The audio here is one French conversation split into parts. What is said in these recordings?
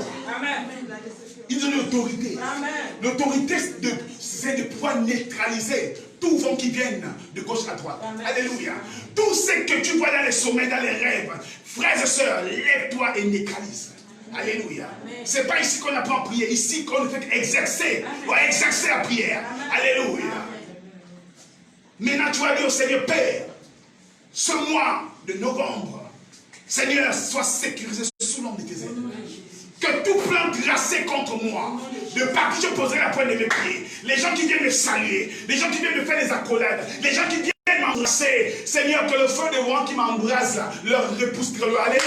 pouvoir. Il donne l'autorité. L'autorité, c'est de pouvoir neutraliser tout vent qui vienne de gauche à droite. Amen. Alléluia. Tout ce que tu vois dans les sommets, dans les rêves, frères et sœurs, lève-toi et neutralise. Alléluia. Ce n'est pas ici qu'on apprend à prier, ici qu'on fait exercer. On va exercer la prière. Amen. Alléluia. Maintenant, tu vas dire au Seigneur, Père, ce mois de novembre, Seigneur, sois sécurisé sous l'ombre de tes ailes. Que tout plan tracé contre moi, de par qui je poserai la pointe de mes pieds, les gens qui viennent me saluer, les gens qui viennent me faire des accolades, les gens qui viennent m'embrasser, Seigneur, que le feu de vent qui m'embrase leur repousse. Allez,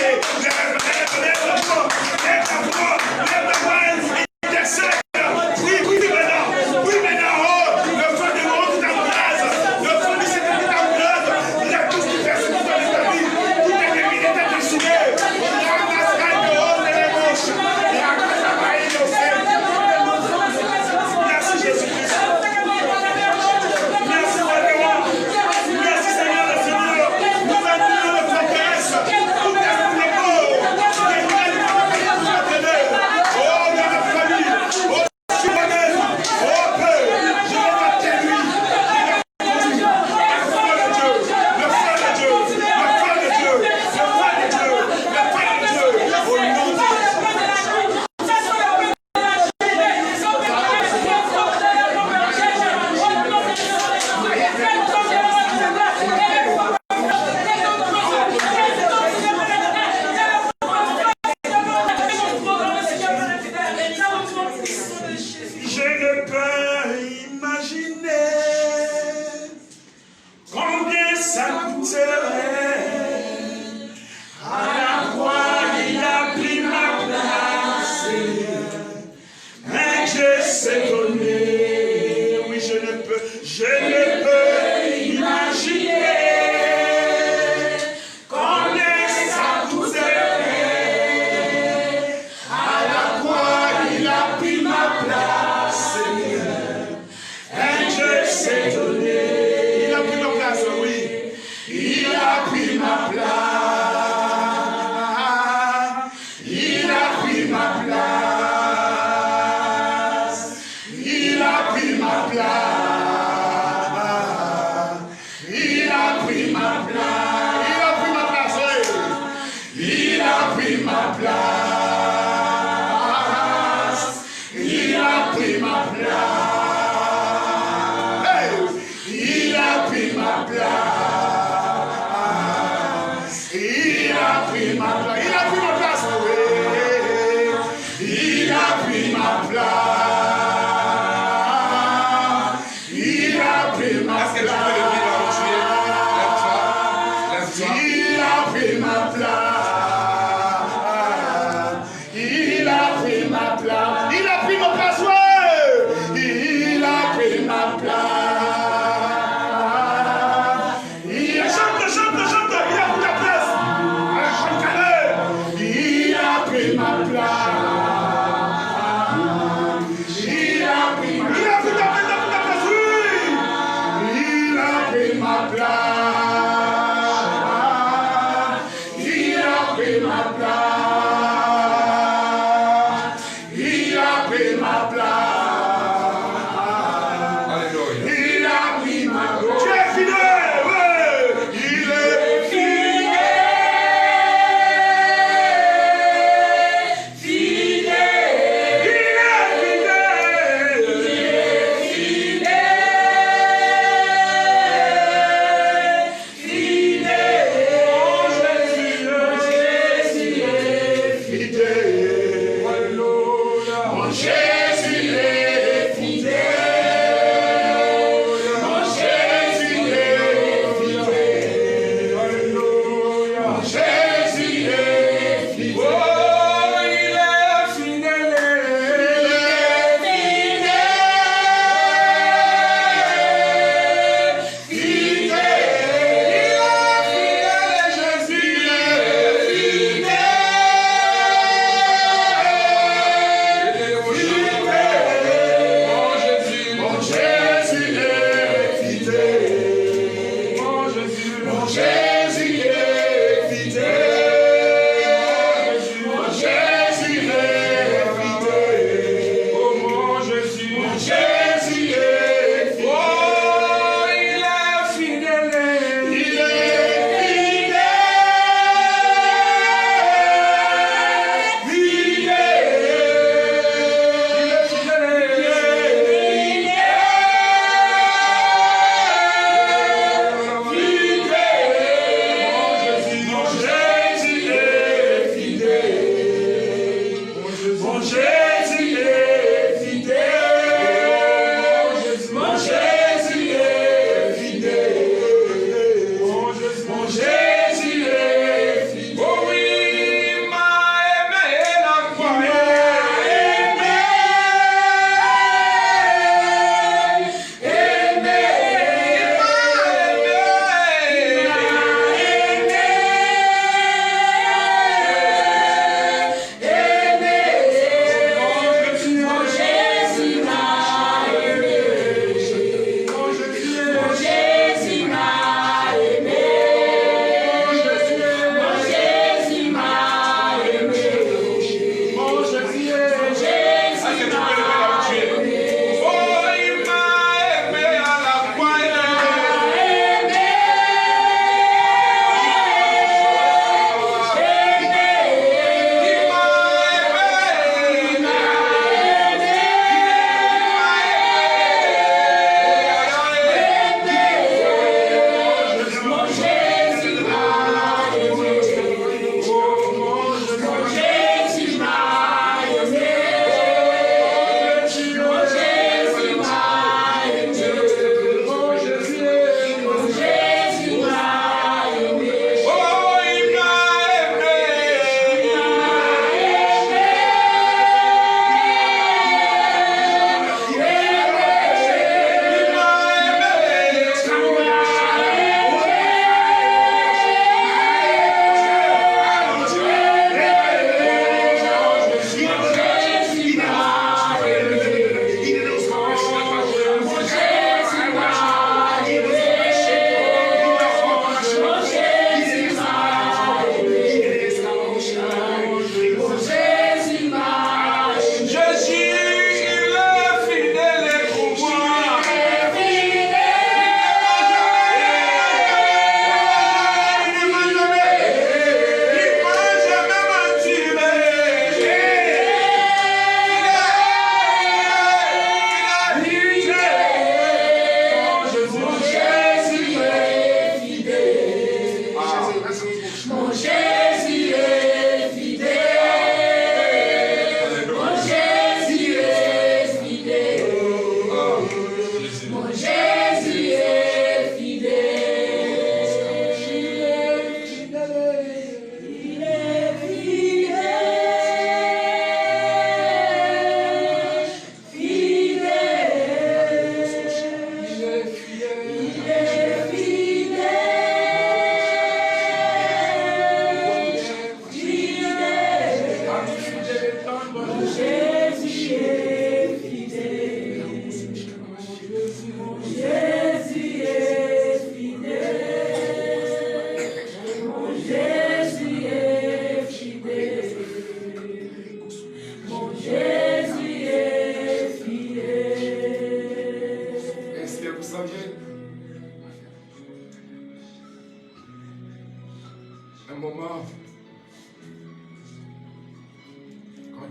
Jésus,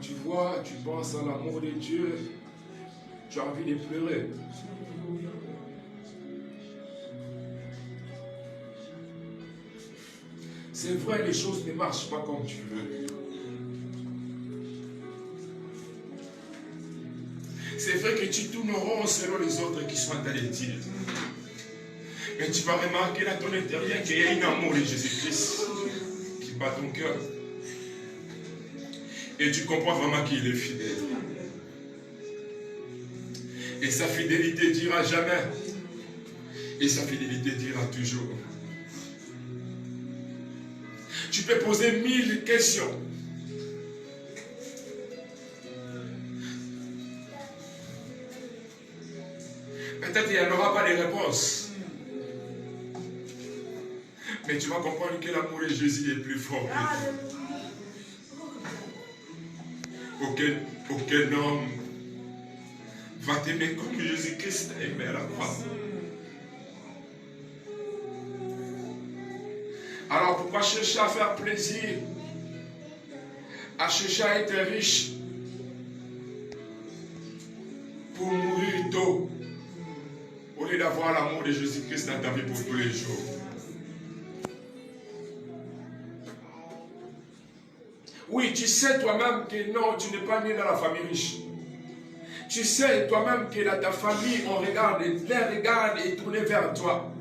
tu vois, tu penses à l'amour de Dieu, tu as envie de pleurer. C'est vrai, les choses ne marchent pas comme tu veux. C'est vrai que tu tournes rond selon les autres qui sont dans les dire. Mais tu vas remarquer dans ton intérieur qu'il y a un amour de Jésus-Christ qui bat ton cœur. Et tu comprends vraiment qu'il est fidèle. Et sa fidélité dira jamais. Et sa fidélité dira toujours. Tu peux poser 1000 questions. Peut-être qu'il n'y en aura pas de réponse. Mais tu vas comprendre que l'amour de Jésus est plus fort que tout. Aucun homme va t'aimer comme Jésus-Christ t'a aimé à la croix. Alors pourquoi chercher à faire plaisir, à chercher à être riche pour mourir tôt au lieu d'avoir l'amour de Jésus-Christ dans ta vie pour tous les jours? Oui, tu sais toi-même que non, tu n'es pas né dans la famille riche. Tu sais toi-même que dans ta famille, on regarde, les regards est tourné vers toi.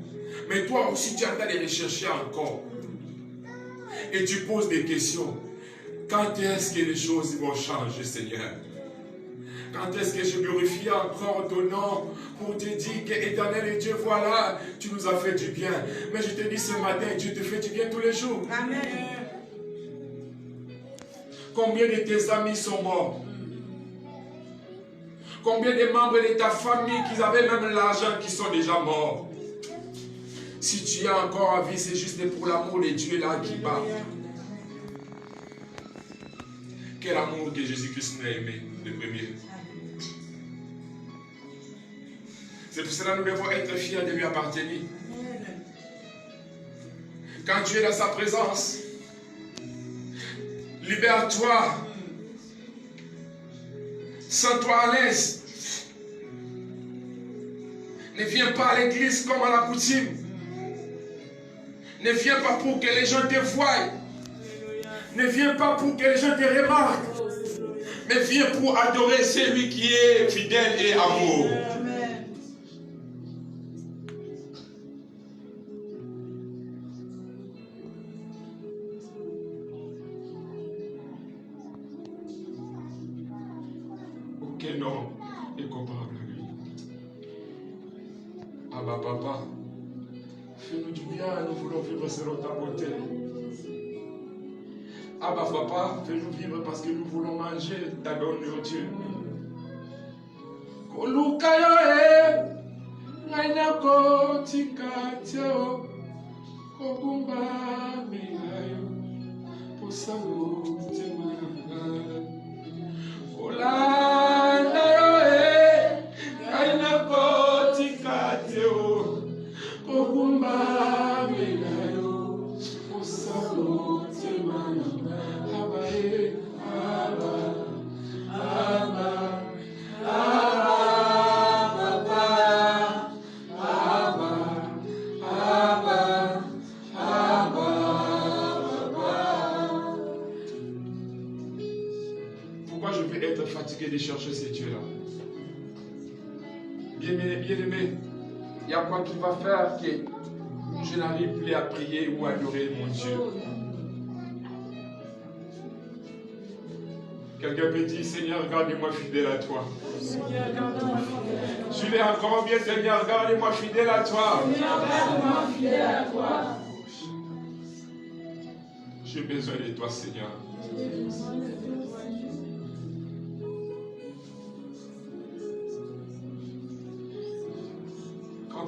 Mais toi aussi, tu es en train de rechercher encore. Et tu poses des questions. Quand est-ce que les choses vont changer, Seigneur? Quand est-ce que je glorifie encore ton nom pour te dire que éternel Dieu, voilà, tu nous as fait du bien. Mais je te dis ce matin, Dieu te fait du bien tous les jours. Amen. Combien de tes amis sont morts? Combien de membres de ta famille qui avaient même l'argent qui sont déjà morts? Si tu as encore à vie, c'est juste pour l'amour de Dieu là qui bat. Quel amour que Jésus-Christ nous a aimé, le premier. C'est pour cela que nous devons être fiers de lui appartenir. Quand tu es dans sa présence, libère-toi. Sens-toi à l'aise. Ne viens pas à l'église comme à la coutume. Ne viens pas pour que les gens te voient. Ne viens pas pour que les gens te remarquent. Mais viens pour adorer celui qui est fidèle et amour. Aucun homme est comparable à lui. Abba Papa, fais-nous du bien, nous voulons vivre selon ta bonté. Abba Papa, fais-nous vivre parce que nous voulons manger ta bonne nourriture. Kolukayo ngainako tikatio kobumba milayo posalo temanga olanda yo ngainako tikatio kobumba milayo posalo temanga abae aba aba fatigué de chercher ces dieux-là. Bien-aimé, il y a quoi qui va faire que je n'arrive plus à prier ou à adorer mon Dieu? Quelqu'un peut dire, Seigneur, garde-moi fidèle à toi. Je l'ai encore bien, Seigneur, garde-moi fidèle à toi. J'ai besoin de toi, Seigneur.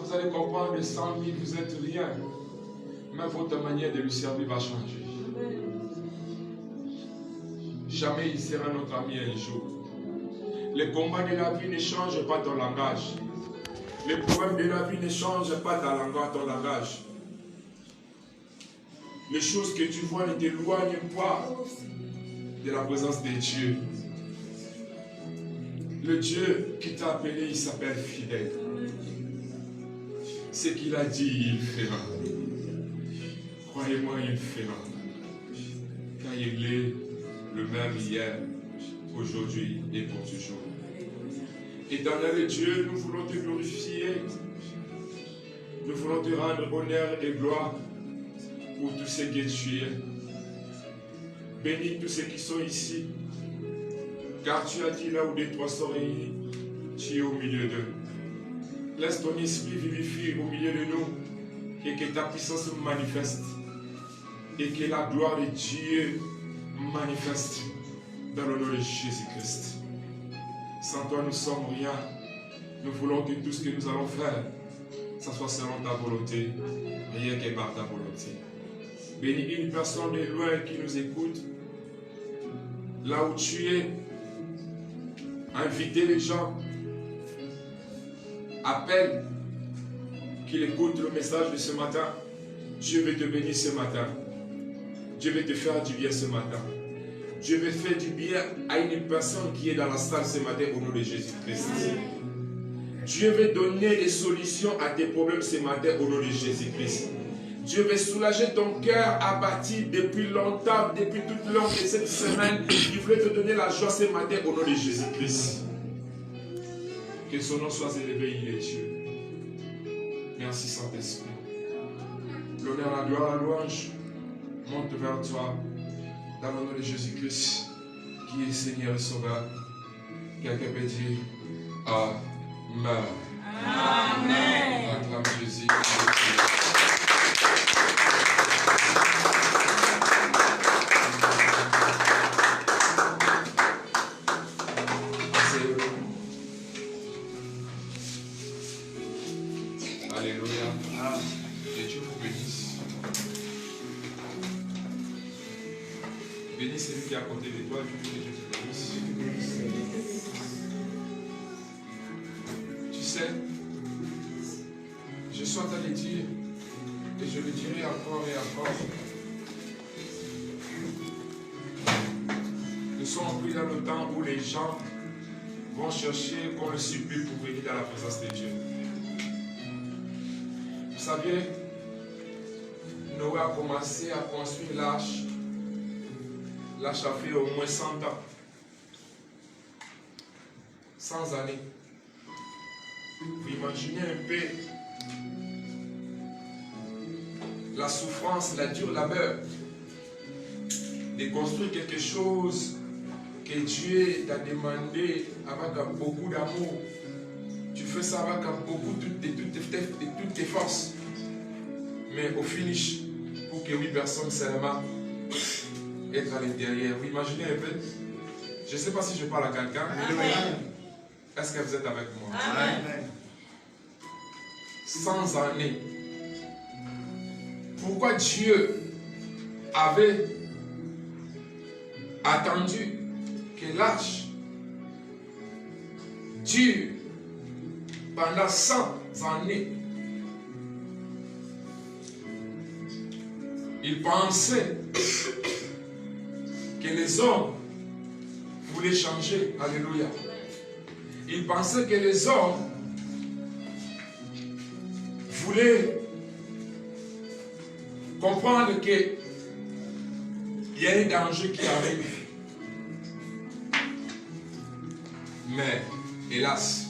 Vous allez comprendre que sans lui, vous n'êtes rien. Mais votre manière de lui servir va changer. Jamais il sera notre ami un jour. Les combats de la vie ne changent pas ton langage. Les problèmes de la vie ne changent pas ton langage. Les choses que tu vois ne t'éloignent pas de la présence de Dieu. Le Dieu qui t'a appelé, il s'appelle fidèle. Ce qu'il a dit, il fera. Croyez-moi, il fera. Car il est le même hier, aujourd'hui et pour toujours. Éternel Dieu, nous voulons te glorifier. Nous voulons te rendre honneur et gloire pour tout ce que tu es. Bénis tous ceux qui sont ici. Car tu as dit là où des trois sont réunis, tu es au milieu d'eux. Laisse ton esprit vivifie au milieu de nous et que ta puissance se manifeste et que la gloire de Dieu manifeste dans le nom de Jésus-Christ. Sans toi, nous ne sommes rien. Nous voulons que tout ce que nous allons faire, ça soit selon ta volonté, rien que par ta volonté. Bénis une personne de loin qui nous écoute, là où tu es. Invitez les gens. Appelle qu'il écoute le message de ce matin. Dieu veut te bénir ce matin. Dieu veut te faire du bien ce matin. Dieu veut faire du bien à une personne qui est dans la salle ce matin au nom de Jésus-Christ. Dieu veut donner des solutions à tes problèmes ce matin au nom de Jésus-Christ. Dieu veut soulager ton cœur abattu depuis longtemps, depuis toute l'heure de cette semaine. Il veut te donner la joie ce matin au nom de Jésus-Christ. Que son nom soit élevé, il est Dieu. Merci Saint-Esprit. L'honneur, la gloire, la louange monte vers toi dans le nom de Jésus-Christ qui est Seigneur et Sauveur. Quelqu'un peut dire Amen. Amen. Acclame Jésus. Alléluia. Que Dieu vous bénisse. Bénis celui qui est à côté de toi, que Dieu te bénisse. Tu sais, je suis en train de dire, et je le dirai encore et encore, nous sommes pris dans le temps où les gens vont chercher qu'on le supplie pour venir dans la présence de Dieu. Vous saviez, Noé a commencé à construire l'arche. L'arche a fait au moins 100 ans. 100 années. Vous imaginez un peu la souffrance, la dure labeur de construire quelque chose que Dieu t'a demandé avec beaucoup d'amour. Tu fais ça avec beaucoup de toutes tes forces. Mais au finish, pour que 8 personnes seulement être à l'intérieur. Vous imaginez un peu? Je ne sais pas si je parle à quelqu'un. Est-ce que vous êtes avec moi? Amen. 100 années. Pourquoi Dieu avait attendu que l'arche dure pendant 100 années? Il pensait que les hommes voulaient changer. Alléluia. Il pensait que les hommes voulaient comprendre qu'il y a un danger qui arrive. Mais, hélas,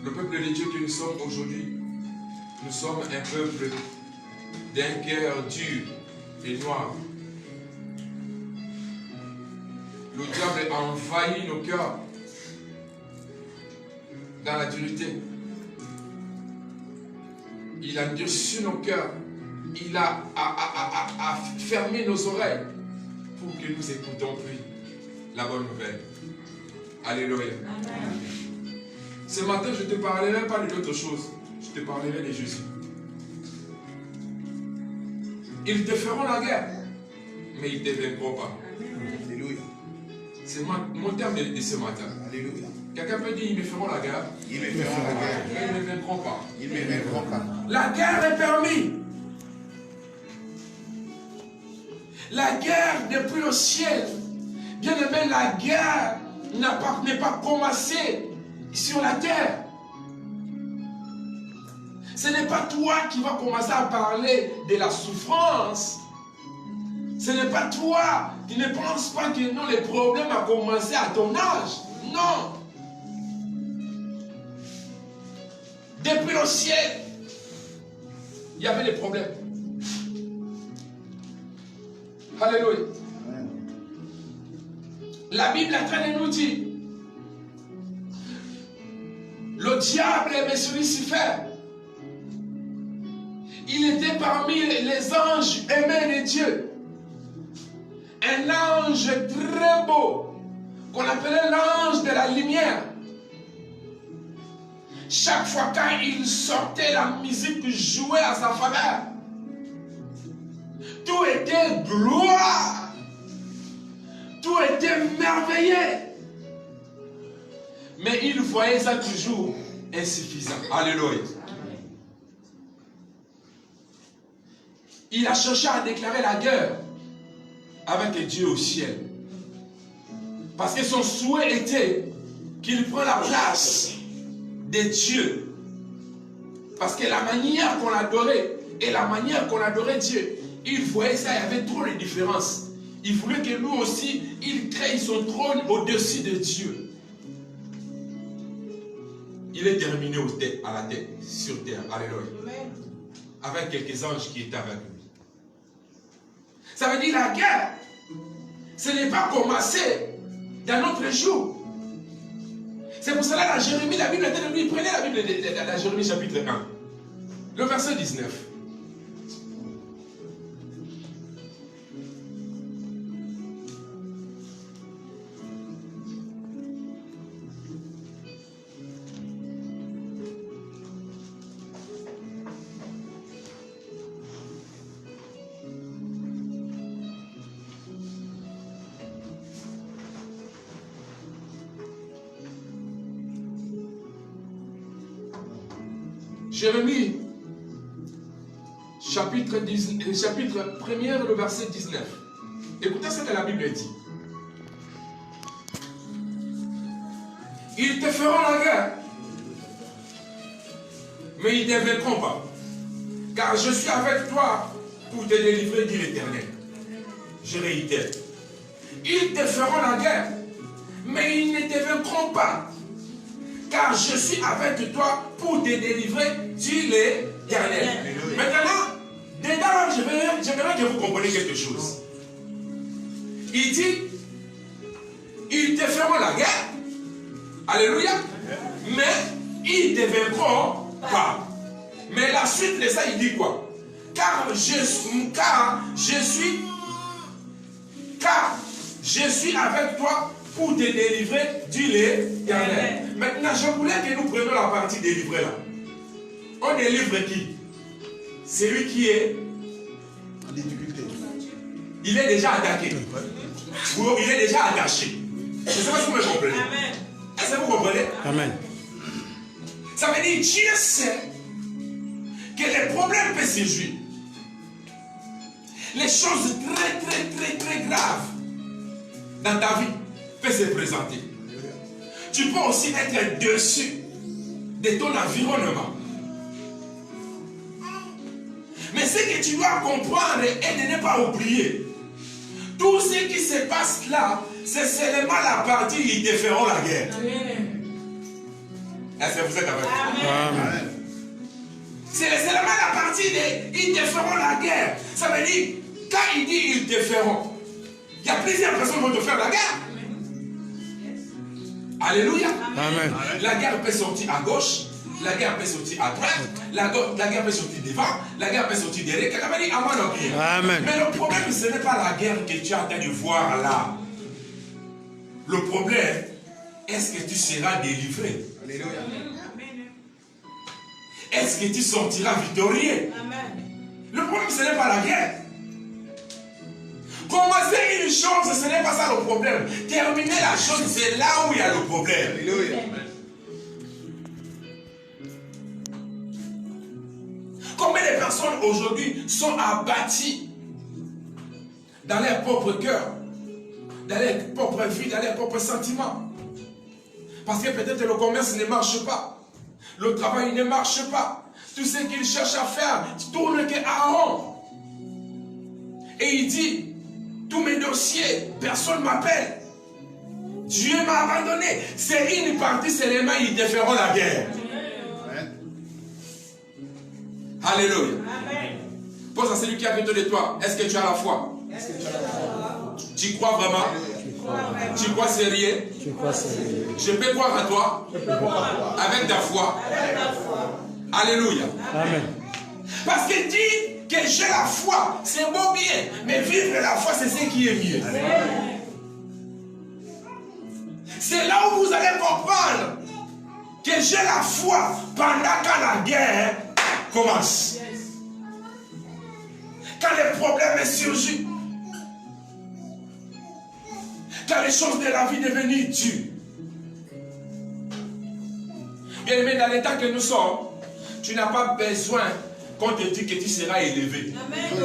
le peuple de Dieu que nous sommes aujourd'hui, nous sommes un peuple d'un cœur dur et noir. Le diable a envahi nos cœurs dans la dureté. Il a dessus nos cœurs. Il a fermé nos oreilles pour que nous écoutons plus la bonne nouvelle. Alléluia. Amen. Ce matin, je ne te parlerai pas d'une autre chose. Je te parlerai de Jésus. Ils te feront la guerre, mais ils ne te vaincront pas. Alléluia. C'est mon terme de ce matin. Alléluia. Quelqu'un peut dire, ils me feront la guerre. Ils me feront la guerre. Mais ils ne me vaincront pas. Ils ne me vaincront pas. La guerre est permise. La guerre depuis le ciel. Bien aimé, la guerre n'est pas commencée sur la terre. Ce n'est pas toi qui vas commencer à parler de la souffrance. Ce n'est pas toi qui ne penses pas que non, les problèmes ont commencé à ton âge. Non. Depuis le ciel, il y avait des problèmes. Alléluia. La Bible est en train de nous dire, le diable est Lucifer. Il était parmi les anges aimés de Dieu. Un ange très beau, qu'on appelait l'ange de la lumière. Chaque fois quand il sortait, la musique jouait à sa faveur. Tout était gloire. Tout était merveilleux. Mais il voyait ça toujours insuffisant. Alléluia. Il a cherché à déclarer la guerre avec Dieu au ciel. Parce que son souhait était qu'il prenne la place de Dieu. Parce que la manière qu'on adorait et la manière qu'on adorait Dieu, il voyait ça, il y avait trop de différences. Il voulait que lui aussi, il crée son trône au-dessus de Dieu. Il est terminé à la tête, sur terre. Alléluia. Avec quelques anges qui étaient avec lui. Ça veut dire la guerre, ce n'est pas commencé dans notre jour. C'est pour cela dans Jérémie, la Bible était de lui. Prenez la Bible de Jérémie chapitre 1, le verset 19. Jérémie, chapitre 1, le verset 19. Écoutez ce que la Bible dit. Ils te feront la guerre, mais ils ne te vaincront pas. Car je suis avec toi pour te délivrer, dit l'Éternel. Je réitère. Ils te feront la guerre, mais ils ne te vaincront pas. Car je suis avec toi pour te délivrer, dit l'Éternel. Maintenant, dedans, j'aimerais que vous compreniez quelque chose. Il dit, ils te feront la guerre, alléluia, mais ils ne te vaincront pas. Mais la suite de ça, il dit quoi? Car je suis avec toi pour te délivrer, dit l'Éternel. Maintenant, je voulais que nous prenions la partie délivrée là. On délivre qui? Celui qui est en difficulté. Il est déjà attaqué. Ou il est déjà attaché. Je ne sais pas si vous me comprenez. Est-ce que vous comprenez? Amen. Ça veut dire Dieu sait que les problèmes peuvent se jouer. Les choses très graves dans ta vie peuvent se présenter. Tu peux aussi être dessus de ton environnement. Mais ce que tu dois comprendre et de ne pas oublier, tout ce qui se passe là, c'est seulement la partie où ils te feront la guerre. Est-ce que vous êtes avec moi? C'est seulement la partie où ils te feront la guerre. Ça veut dire, quand il dit ils te feront, il y a plusieurs personnes qui vont te faire la guerre. Alléluia. Amen. La guerre peut sortir à gauche, la guerre peut sortir à droite, la guerre peut sortir devant, la guerre peut sortir derrière. Amen. Mais le problème, ce n'est pas la guerre que tu es en train de voir là. Le problème, est-ce que tu seras délivré? Alléluia. Est-ce que tu sortiras victorieux? Amen. Le problème, ce n'est pas la guerre. Commencer une chose, ce n'est pas ça le problème. Terminer la chose, c'est là où il y a le problème. Alléluia. Combien de personnes aujourd'hui sont abattues dans leur propre cœur, dans leur propre vie, dans leurs propres sentiments. Parce que peut-être le commerce ne marche pas, le travail ne marche pas. Tout ce qu'ils cherchent à faire tourne qu'à rond. Et il dit, tous mes dossiers, personne ne m'appelle. Dieu m'a abandonné. C'est une partie seulement, ils te feront la guerre. Amen. Alléluia. Amen. Pose à celui qui est à côté de toi, est-ce que tu as la foi? Tu crois vraiment? Tu crois sérieux? Je peux croire à toi avec ta foi. Alléluia. Amen. Parce qu'il dit que j'ai la foi, c'est beau bien, mais vivre la foi, c'est ce qui est mieux. C'est là où vous allez comprendre que j'ai la foi pendant que la guerre commence. Quand les problèmes surgissent, quand les choses de la vie deviennent dures. Bien aimé, dans l'état que nous sommes, tu n'as pas besoin qu'on te dise que tu seras élevé. Amen.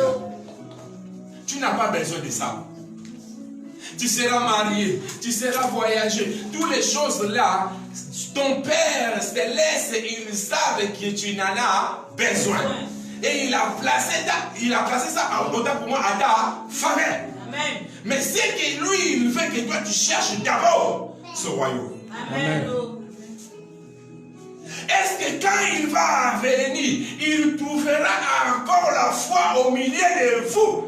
Tu n'as pas besoin de ça. Tu seras marié, tu seras voyagé. Toutes les choses là, ton Père céleste, il savent que tu n'en as besoin. Et il a placé ça en autant pour moi à ta faveur. Amen. Mais c'est que lui, il veut que toi tu cherches d'abord ce royaume. Amen. Est-ce que quand il va venir, il trouvera encore la foi au milieu de vous?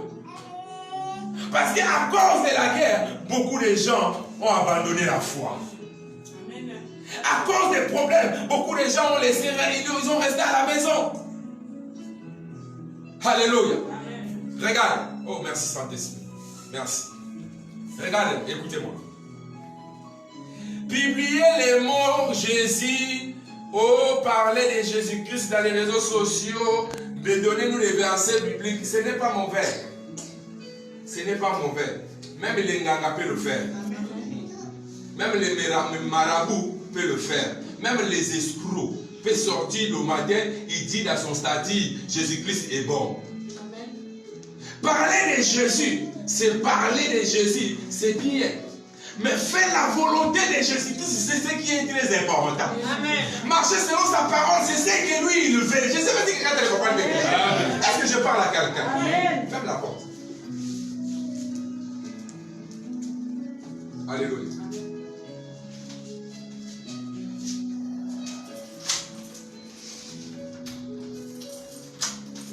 Parce qu'à cause de la guerre, beaucoup de gens ont abandonné la foi. Amen. À cause des problèmes, beaucoup de gens ont laissé, ils ont resté à la maison. Alléluia. Amen. Regarde. Oh, merci Saint-Esprit. Merci. Regardez, écoutez-moi. Publiez les mots Jésus, parler de Jésus-Christ dans les réseaux sociaux, de donner nous les versets bibliques, ce n'est pas mauvais. Ce n'est pas mauvais. Même les Nganga peuvent le faire. Même les marabouts peuvent le faire. Même les escrocs peuvent sortir le matin, il dit dans son statut, Jésus-Christ est bon. Parler de Jésus, c'est parler de Jésus, c'est bien. Mais faire la volonté de Jésus, c'est ce qui est très important. Amen. Marcher selon sa parole, c'est ce que lui, il veut. Je sais pas si quelqu'un te comprend. Est-ce que je parle à quelqu'un? Ferme la porte. Alléluia.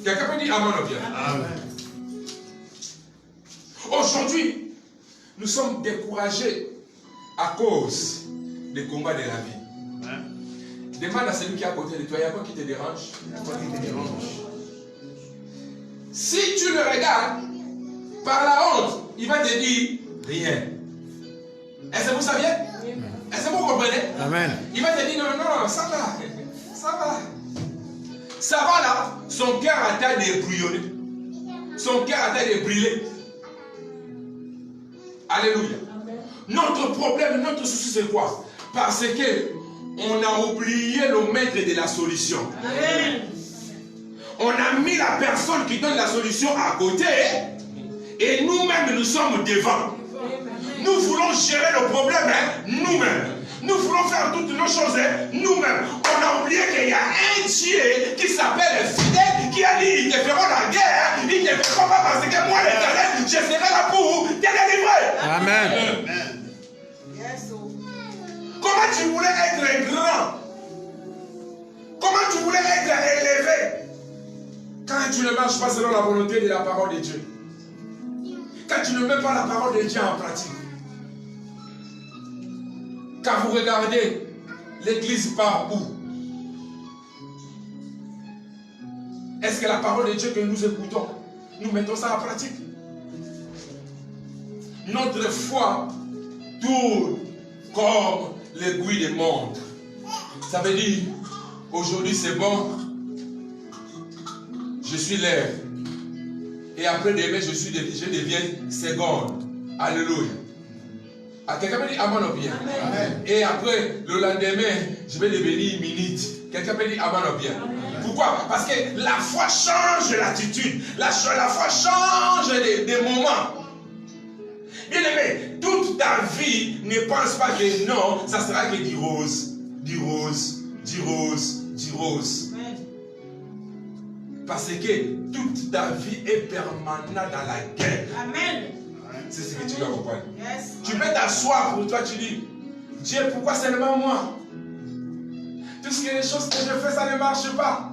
Quelqu'un peut dire Amen ou bien? Amen. Aujourd'hui, nous sommes découragés à cause des combats de la vie. Hein? Demande à celui qui est à côté de toi, il y a quoi qui te dérange? Si tu le regardes, par la honte, il va te dire rien. Est-ce que vous saviez? Est-ce que vous comprenez? Amen. Il va te dire non, non, ça va. Ça va. Ça va là, son cœur a été débrouillonné. Son cœur a été brûlé. Alléluia. Amen. Notre problème, notre souci, c'est quoi? Parce que on a oublié le maître de la solution. Amen. On a mis la personne qui donne la solution à côté et nous-mêmes, nous sommes devant. Nous voulons gérer le problème nous-mêmes. Nous voulons faire toutes nos choses nous-mêmes. On a oublié qu'il y a un Dieu qui s'appelle fidèle, qui a dit, ils te feront la guerre, ils ne te feront pas parce que moi, l'Éternel, je serai là pour te délivrer. Amen. Amen. Comment tu voulais être grand? Comment tu voulais être élevé? Quand tu ne marches pas selon la volonté de la parole de Dieu. Quand tu ne mets pas la parole de Dieu en pratique. Quand vous regardez l'église part où? Est-ce que la parole de Dieu que nous écoutons, nous mettons ça en pratique? Notre foi tourne comme l'aiguille des montres. Ça veut dire, aujourd'hui c'est bon, je suis l'air. Et après demain, je deviens seconde. Alléluia. Quelqu'un me dit Amen ou bien? Amen. Et après, le lendemain, je vais devenir minute. Quelqu'un me dit Amen ou bien? Amen. Pourquoi? Parce que la foi change l'attitude. La foi change des moments. Bien-aimé, toute ta vie, ne pense pas que non, ça sera que du rose, du rose, du rose, du rose. Parce que toute ta vie est permanente dans la guerre. Amen. C'est ce que tu dois comprendre. Yes. Tu peux t'asseoir pour toi, tu dis, Dieu, pourquoi seulement moi? Tout ce que les choses que je fais, ça ne marche pas.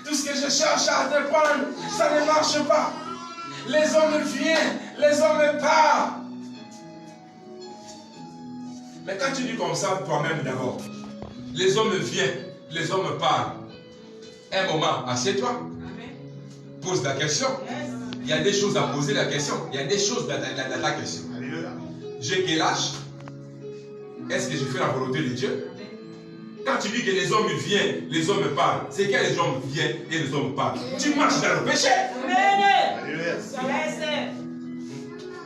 Tout ce que je cherche à entreprendre, ça ne marche pas. Les hommes viennent, les hommes partent. Mais quand tu dis comme ça, toi-même d'abord, les hommes viennent, les hommes parlent. Un moment, assieds-toi. Pose la question. Il y a des choses à poser la question. Il y a des choses dans la question. J'ai quel âge? Est-ce que je fais la volonté de Dieu? Quand tu dis que les hommes viennent, les hommes parlent, c'est que les hommes viennent et les hommes parlent. Tu marches dans le péché.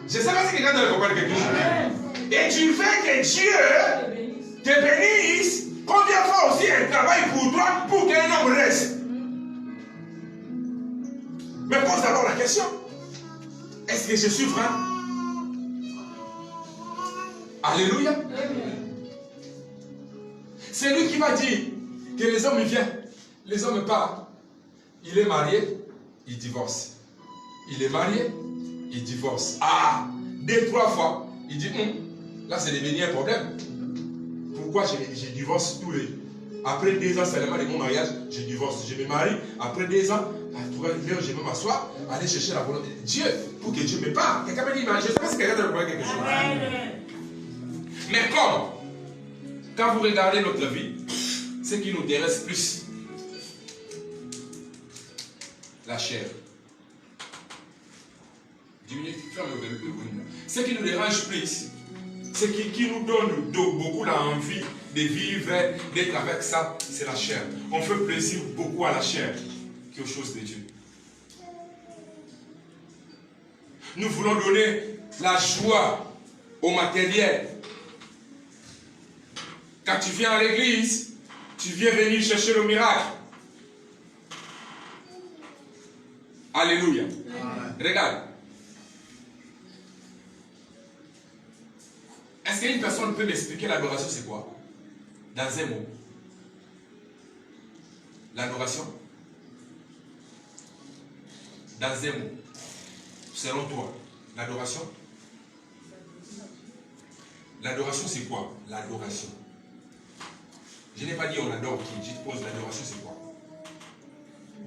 Je ne sais pas si quelqu'un doit comprendre quelque chose. Et tu veux que Dieu te bénisse. Combien de fois aussi un travail pour toi pour qu'un homme reste? Mais pose d'abord la question. Est-ce que je suis vrai? Alléluia. C'est lui qui m'a dit que les hommes viennent, les hommes partent. Il est marié, il divorce. Il est marié, il divorce. Ah, 2-3 fois, il dit, là c'est devenu un problème. Pourquoi je divorce tous les... Après 2 ans seulement de mon mariage, je divorce. Je me marie, après 2 ans, à 3 heures, je vais m'asseoir, aller chercher la volonté de Dieu pour que Dieu me parle. Quelqu'un me dit, je ne sais pas si quelqu'un doit comprendre quelque chose. Mais comme, quand vous regardez notre vie, ce qui nous intéresse plus, la chair. 10 minutes, ferme le volume. Ce qui nous dérange plus, ce qui nous donne beaucoup l'envie de vivre, d'être avec ça, c'est la chair. On fait plaisir beaucoup à la chair qu'aux choses de Dieu. Nous voulons donner la joie au matériel. Quand tu viens à l'église, tu viens venir chercher le miracle. Alléluia. Regarde. Est-ce qu'une personne peut m'expliquer l'adoration c'est quoi? Dans un mot. L'adoration? Dans un mot. Selon toi, l'adoration? L'adoration c'est quoi? L'adoration. Je n'ai pas dit on adore qui. Je te pose l'adoration c'est quoi?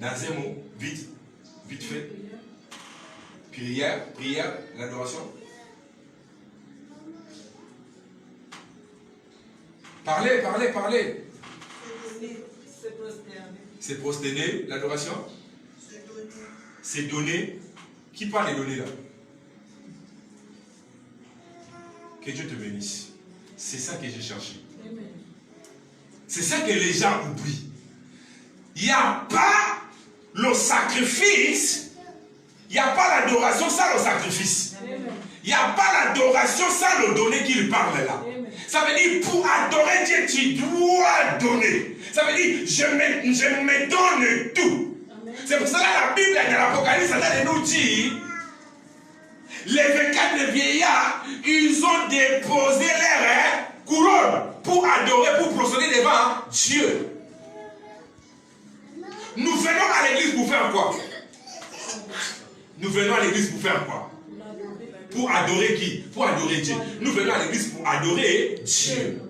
Dans un mot, vite fait. Prière, l'adoration. Parlez. C'est prosterner, l'adoration. C'est donner. Qui parle des données là? Que Dieu te bénisse. C'est ça que j'ai cherché. C'est ça que les gens oublient. Il n'y a pas le sacrifice. Il n'y a pas l'adoration sans le sacrifice. Il n'y a pas l'adoration sans le donner qu'il parle là. Ça veut dire, pour adorer Dieu, tu dois donner. Ça veut dire, je me donne tout. C'est pour cela que la Bible, dans l'Apocalypse, elle nous dit, les 24 vieillards, ils ont déposé leur couronne pour adorer, pour procéder devant Dieu. Nous venons à l'église pour faire quoi? Nous venons à l'église pour faire quoi? Pour adorer qui? Pour adorer Dieu. Nous venons à l'église pour adorer Dieu.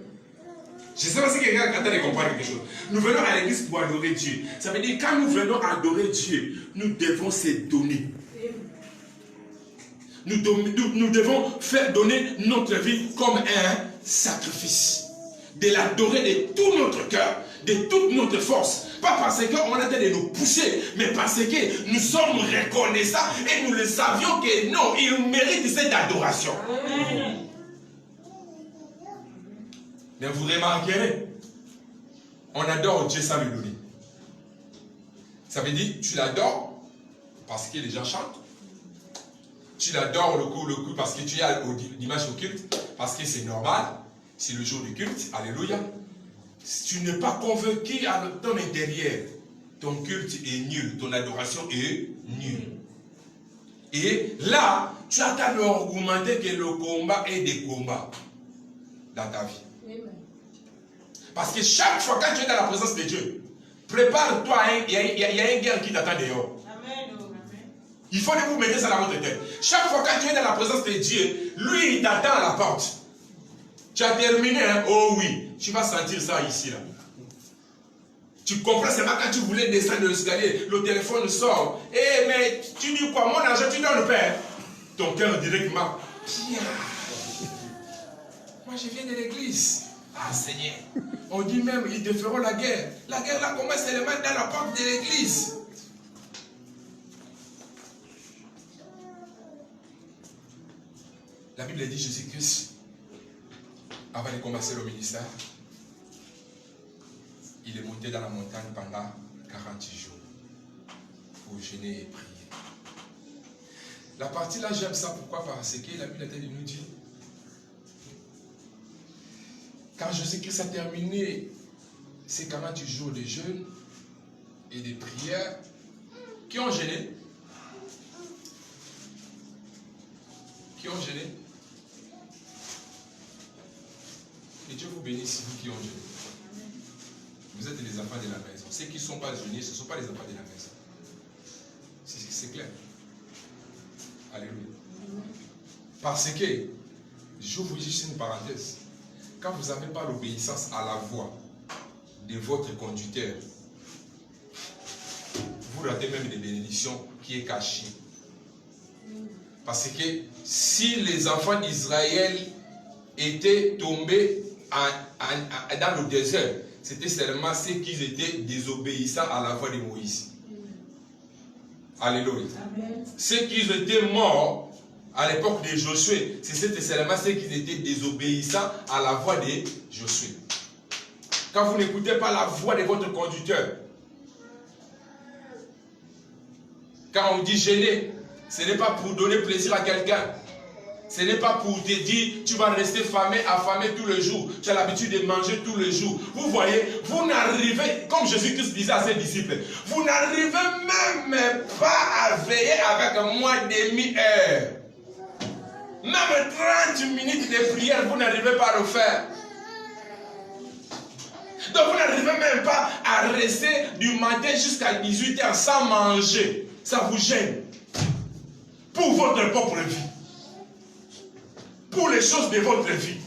Je ne sais pas si quelqu'un est en train de comprendre quelque chose. Nous venons à l'église pour adorer Dieu. Ça veut dire quand nous venons adorer Dieu, nous devons se donner. Nous devons faire donner notre vie comme un sacrifice. De l'adorer de tout notre cœur, de toute notre force. Pas parce qu'on a de nous pousser, mais parce que nous sommes reconnaissants et nous le savions que non, il mérite cette adoration. Amen. Mais vous remarquerez, on adore Dieu sans lui donner. Ça veut dire, tu l'adores parce que les gens chantent. Tu l'adores le coup parce que tu es à l'image au culte, parce que c'est normal, c'est le jour du culte, alléluia. Si tu n'es pas convaincu à ton intérieur, ton culte est nul, ton adoration est nulle. Et là, tu attends d'augmenter que le combat est des combats dans ta vie. Parce que chaque fois quand tu es dans la présence de Dieu, prépare-toi, il y a une guerre qui t'attend dehors. Il faut que vous mettez ça dans votre tête. Chaque fois quand tu es dans la présence de Dieu, lui il t'attend à la porte. Tu as terminé, hein? Oh oui, tu vas sentir ça ici là. Tu comprends seulement quand tu voulais descendre l'escalier, le téléphone sort. Eh mais tu dis quoi? Mon argent tu donnes, père. Ton cœur directement. Pierre. Moi je viens de l'église. Ah Seigneur. On dit même ils te feront la guerre. La guerre là commence seulement dans la porte de l'église. La Bible dit Jésus-Christ, avant de commencer le ministère, il est monté dans la montagne pendant 40 jours pour jeûner et prier. La partie là, j'aime ça. Pourquoi? Parce que la Bible nous dit, quand Jésus-Christ a terminé ces 40 jours de jeûne et de prière, qui ont jeûné? Qui ont jeûné? Que Dieu vous bénisse, vous qui ont jeûné. Vous êtes les enfants de la maison. Ceux qui ne sont pas jeûnés, ce ne sont pas les enfants de la maison. C'est clair. Alléluia. Parce que, je vous dis juste une parenthèse. Quand vous n'avez pas l'obéissance à la voix de votre conducteur, vous ratez même des bénédictions qui est cachées. Parce que si les enfants d'Israël étaient tombés dans le désert, c'était seulement ceux qui étaient désobéissants à la voix de Moïse. Alléluia. Amen. Ceux qui étaient morts à l'époque de Josué, c'était seulement ceux qui étaient désobéissants à la voix de Josué. Quand vous n'écoutez pas la voix de votre conducteur, quand on dit jeûner, ce n'est pas pour donner plaisir à quelqu'un. Ce n'est pas pour te dire, tu vas rester affamé tous les jours. Tu as l'habitude de manger tous les jours. Vous voyez, vous n'arrivez, comme Jésus-Christ disait à ses disciples, vous n'arrivez même pas à veiller avec moi demi-heure. Même 30 minutes de prière, vous n'arrivez pas à le faire. Donc vous n'arrivez même pas à rester du matin jusqu'à 18h sans manger. Ça vous gêne. Pour votre propre vie. Pour les choses de votre vie.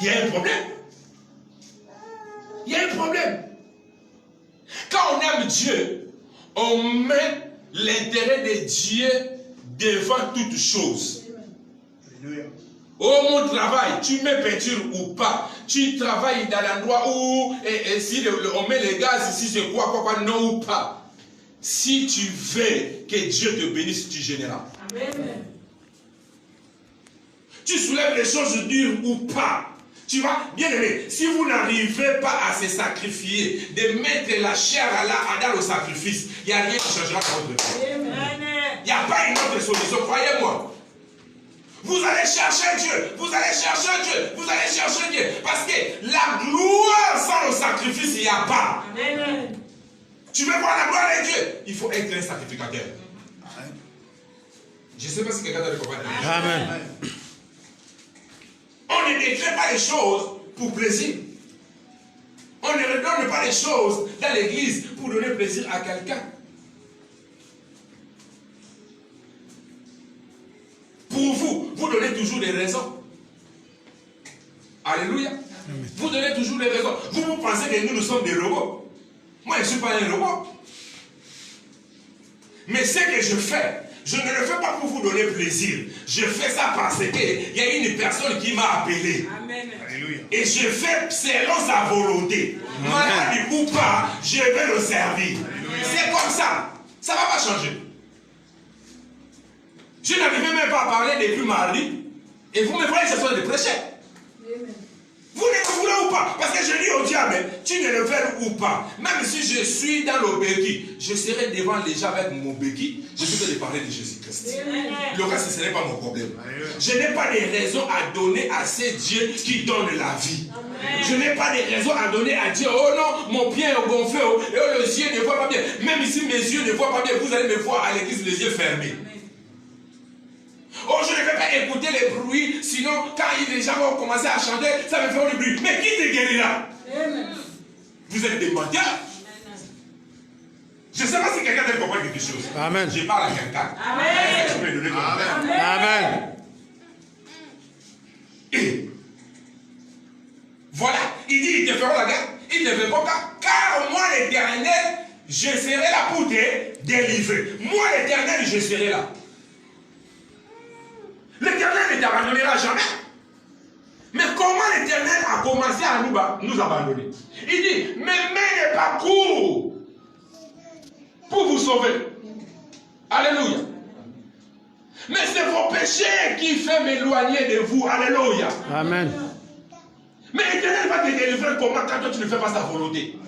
Il y a un problème. Il y a un problème. Quand on aime Dieu, on met l'intérêt de Dieu devant toute chose. Oh mon travail, tu mets peinture ou pas, tu travailles dans l'endroit où si on met les gaz, si c'est quoi, non ou pas. Si tu veux que Dieu te bénisse, tu généreras. Amen. Tu soulèves les choses dures ou pas. Tu vois, bien aimé, si vous n'arrivez pas à se sacrifier, de mettre la chair dans le sacrifice, il n'y a rien qui changera dans votre vie. Il n'y a pas une autre solution, croyez-moi. Vous allez chercher Dieu, vous allez chercher Dieu, vous allez chercher Dieu. Parce que la gloire sans le sacrifice, il n'y a pas. Amen. Tu veux voir la gloire de Dieu, il faut être un sacrificateur. Je ne sais pas si quelqu'un a compris. Amen. On ne décrète pas les choses pour plaisir. On ne redonne pas les choses dans l'église pour donner plaisir à quelqu'un. Pour vous, vous donnez toujours des raisons. Alléluia. Vous donnez toujours des raisons. Vous pensez que nous sommes des robots. Moi, je ne suis pas un robot. Mais ce que je fais, je ne le fais pas pour vous donner plaisir. Je fais ça parce qu'il y a une personne qui m'a appelé. Amen. Et je fais selon sa volonté. Malade ou pas, je vais le servir. C'est comme ça. Ça ne va pas changer. Je n'arrivais même pas à parler depuis mardi. Et vous me voyez ce soir de prêcher. Vous ne voulez ou pas? Parce que je dis au diable, tu ne le veux ou pas. Même si je suis dans le béquille, je serai devant les gens avec mon béquille. Je vais te parler de Jésus-Christ. Le reste, ce n'est pas mon problème. Je n'ai pas de raison à donner à ce Dieu qui donne la vie. Je n'ai pas de raison à donner à Dieu. Oh non, mon pied est gonflé. Oh, les yeux ne voient pas bien. Même si mes yeux ne voient pas bien, vous allez me voir à l'église les yeux fermés. Oh, je ne vais pas écouter les bruits, sinon quand les gens vont commencer à chanter, ça me fait du bruit. Mais qui te guérira? Vous êtes des mendiants. Je ne sais pas si quelqu'un peut comprendre quelque chose. Amen. Je parle à quelqu'un. Amen. Amen. Et voilà, il dit, ils te feront la guerre, ils ne te feront pas, car moi l'Éternel, je serai là pour te délivrer. Moi l'Éternel, je serai là. L'Éternel ne t'abandonnera jamais. Mais comment l'Éternel a commencé à nous abandonner? Il dit, mes mains n'est pas court pour vous sauver. Alléluia. Mais c'est vos péchés qui font m'éloigner de vous. Alléluia. Amen. Mais l'Éternel va te délivrer comment quand toi tu ne fais pas sa volonté?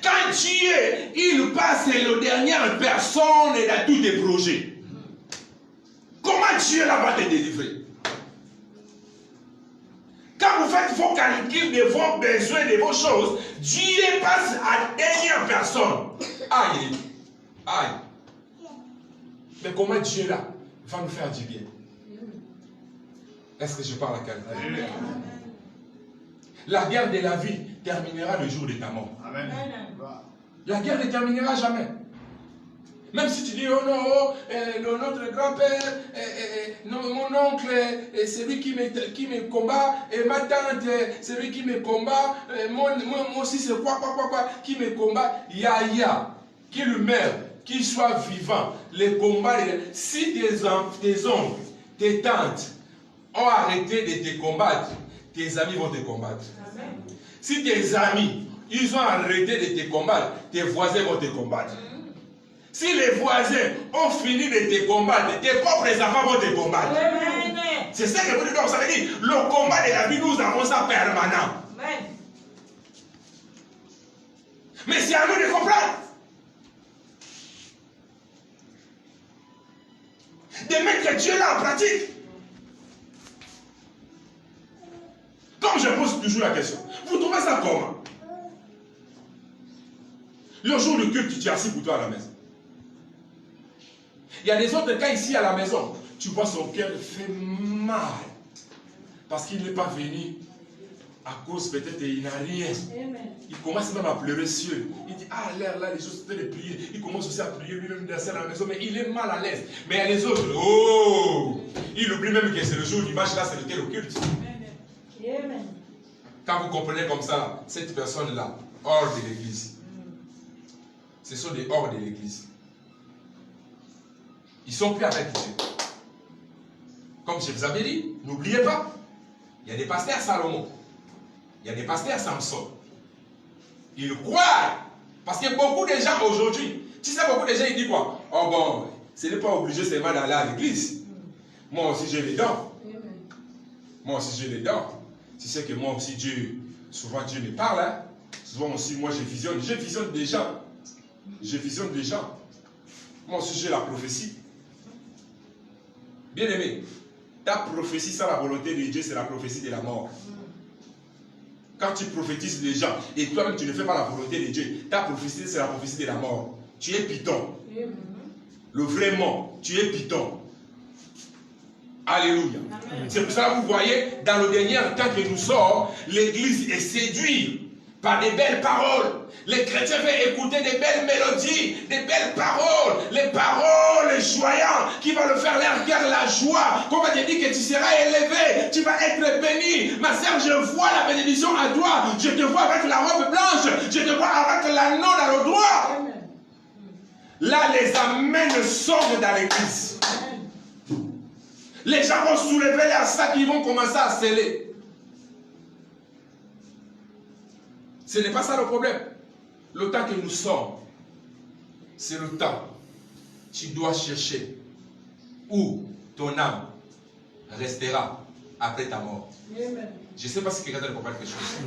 Quand Dieu, il passe la dernière personne dans tous tes projets. Comment Dieu là va te délivrer? Quand vous faites vos calculs de vos besoins, de vos choses, Dieu passe à la dernière personne. Aïe. Aïe. Mais comment Dieu là va nous faire du bien? Est-ce que je parle à quelqu'un? La guerre de la vie terminera le jour de ta mort. Amen. La guerre ne terminera jamais. Même si tu dis, oh non, notre grand-père, mon oncle, celui qui me combat, et ma tante, celui qui me combat, moi aussi c'est quoi, qui me combat, Yaya, qu'il meurt, qu'il soit vivant, les combats, si tes oncles, tes tantes ont arrêté de te combattre, tes amis vont te combattre. Amen. Si tes amis, ils ont arrêté de te combattre, tes voisins vont te combattre. Si les voisins ont fini de te combattre, tes propres enfants vont te combattre. C'est ça que vous dites. Ça veut dire, le combat de la vie, nous avons ça permanent. Amen. Mais c'est à nous de comprendre. De mettre Dieu là en pratique. Comme je pose toujours la question, vous trouvez ça comment? Le jour du culte, tu es assis pour toi à la maison. Il y a des autres cas ici à la maison, tu vois son cœur fait mal. Parce qu'il n'est pas venu à cause peut-être il n'a rien. Il commence même à pleurer sur. Il dit, ah l'air là, les choses c'était de prier. Il commence aussi à prier lui-même danser à la maison, mais il est mal à l'aise. Mais il y a les autres, oh, il oublie même que c'est le jour du match là, c'était le culte. Quand vous comprenez comme ça, cette personne-là, hors de l'église, ce sont des hors de l'église. Ils ne sont plus avec Dieu. Comme je vous avais dit, n'oubliez pas, il y a des pasteurs Salomon, il y a des pasteurs Samson. Ils croient. Parce que beaucoup de gens aujourd'hui, tu sais, beaucoup de gens ils disent quoi? Oh bon, ce n'est pas obligé seulement d'aller à l'église. Moi aussi j'ai les dents. Moi aussi j'ai les dents. Tu sais que moi aussi Dieu, souvent Dieu me parle. Hein? Souvent aussi moi je visionne des gens. Je visionne des gens. Moi aussi j'ai la prophétie. Bien aimé, ta prophétie sans la volonté de Dieu, c'est la prophétie de la mort. Quand tu prophétises les gens et toi-même tu ne fais pas la volonté de Dieu, ta prophétie c'est la prophétie de la mort. Tu es Python. Le vrai mort, tu es Python. Alléluia. C'est pour ça que vous voyez, dans le dernier temps que nous sommes, l'église est séduite par des belles paroles. Les chrétiens veulent écouter des belles mélodies, des belles paroles, les paroles joyantes qui vont le faire leur cœur la joie. Comme on te dit que tu seras élevé, tu vas être béni. Ma sœur, je vois la bénédiction à toi. Je te vois avec la robe blanche, je te vois avec l'anneau dans le doigt. Là, les amens sortent dans l'église. Les gens vont soulever les sacs, ils vont commencer à sceller. Ce n'est pas ça le problème. Le temps que nous sommes, c'est le temps. Tu dois chercher où ton âme restera après ta mort. Amen. Je ne sais pas si quelqu'un a compris quelque chose.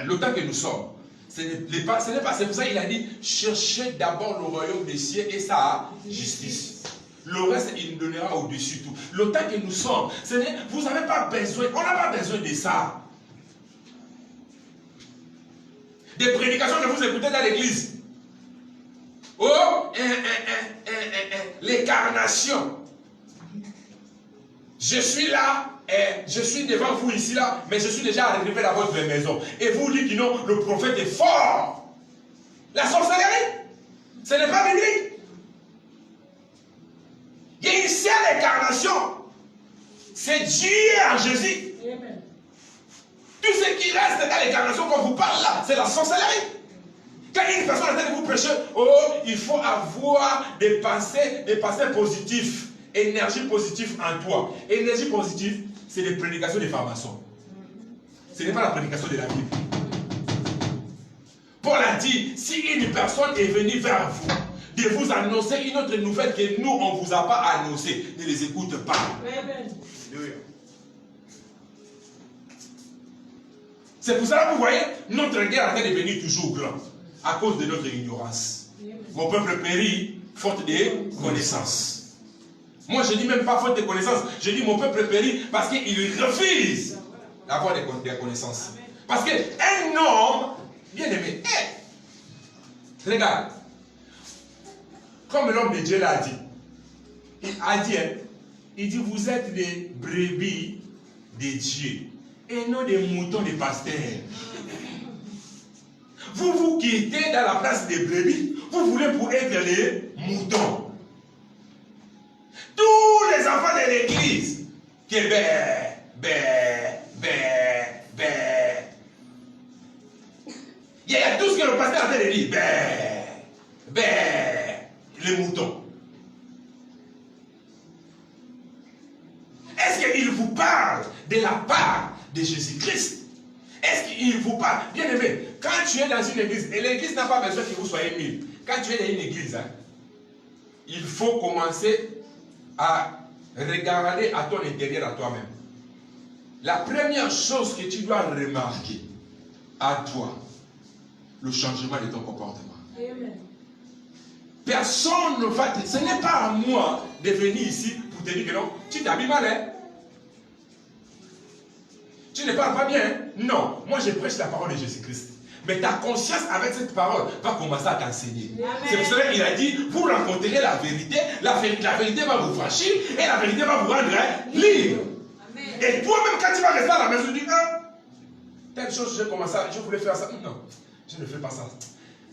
Le temps que nous sommes, ce n'est pas, c'est pour ça qu'il a dit, cherchez d'abord le royaume des cieux et sa justice. Le reste, il nous donnera au-dessus tout. Le temps que nous sommes, vous n'avez pas besoin, on n'a pas besoin de ça. Des prédications que vous écoutez dans l'église. Oh, l'incarnation. Je suis là, je suis devant vous ici là, mais je suis déjà arrivé dans votre maison. Et vous dites que non, le prophète est fort. La sorcellerie, ce n'est pas biblique. Il y a une seule incarnation. C'est Dieu en Jésus. Amen. Tout ce qui reste dans l'incarnation qu'on vous parle là, c'est la sorcellerie. Quand une personne est en train de vous prêcher, oh, il faut avoir des pensées positives, énergie positive en toi. Énergie positive, c'est les prédications des pharmaciens. Ce n'est pas la prédication de la Bible. Paul a dit, si une personne est venue vers vous, de vous annoncer une autre nouvelle que nous, on ne vous a pas annoncée, ne les écoute pas. Amen. C'est pour ça que vous voyez, notre guerre est devenue toujours grande, à cause de notre ignorance. Mon peuple périt, faute de connaissances. Moi, je ne dis même pas faute de connaissances, je dis mon peuple périt parce qu'il refuse d'avoir des connaissances. Parce qu'un homme, bien aimé, regarde, comme l'homme de Dieu l'a dit, il dit, vous êtes des brebis de Dieu et non des moutons des pasteurs. Vous vous quittez dans la place des brebis, vous voulez pour être les moutons. Tous les enfants de l'église qui est il y a tout ce que le pasteur a fait de dire. Les moutons. Est-ce qu'il vous parle de la part de Jésus-Christ? Est-ce qu'il vous parle? Bien aimé, quand tu es dans une église, et l'église n'a pas besoin que vous soyez 1000. Quand tu es dans une église, il faut commencer à regarder à ton intérieur, à toi-même. La première chose que tu dois remarquer à toi, le changement de ton comportement. Amen. Personne ne va te... Ce n'est pas à moi de venir ici pour te dire que non, tu t'habilles mal, hein? Tu ne parles pas bien, hein? Non, moi je prêche la parole de Jésus-Christ. Mais ta conscience avec cette parole va commencer à t'enseigner. C'est pour cela qu'il a dit, vous rencontrerez la vérité va vous franchir et la vérité va vous rendre libre. Amen. Et toi-même quand tu vas rester à la maison, tu dis, telle chose, je voulais faire ça. Non, je ne fais pas ça.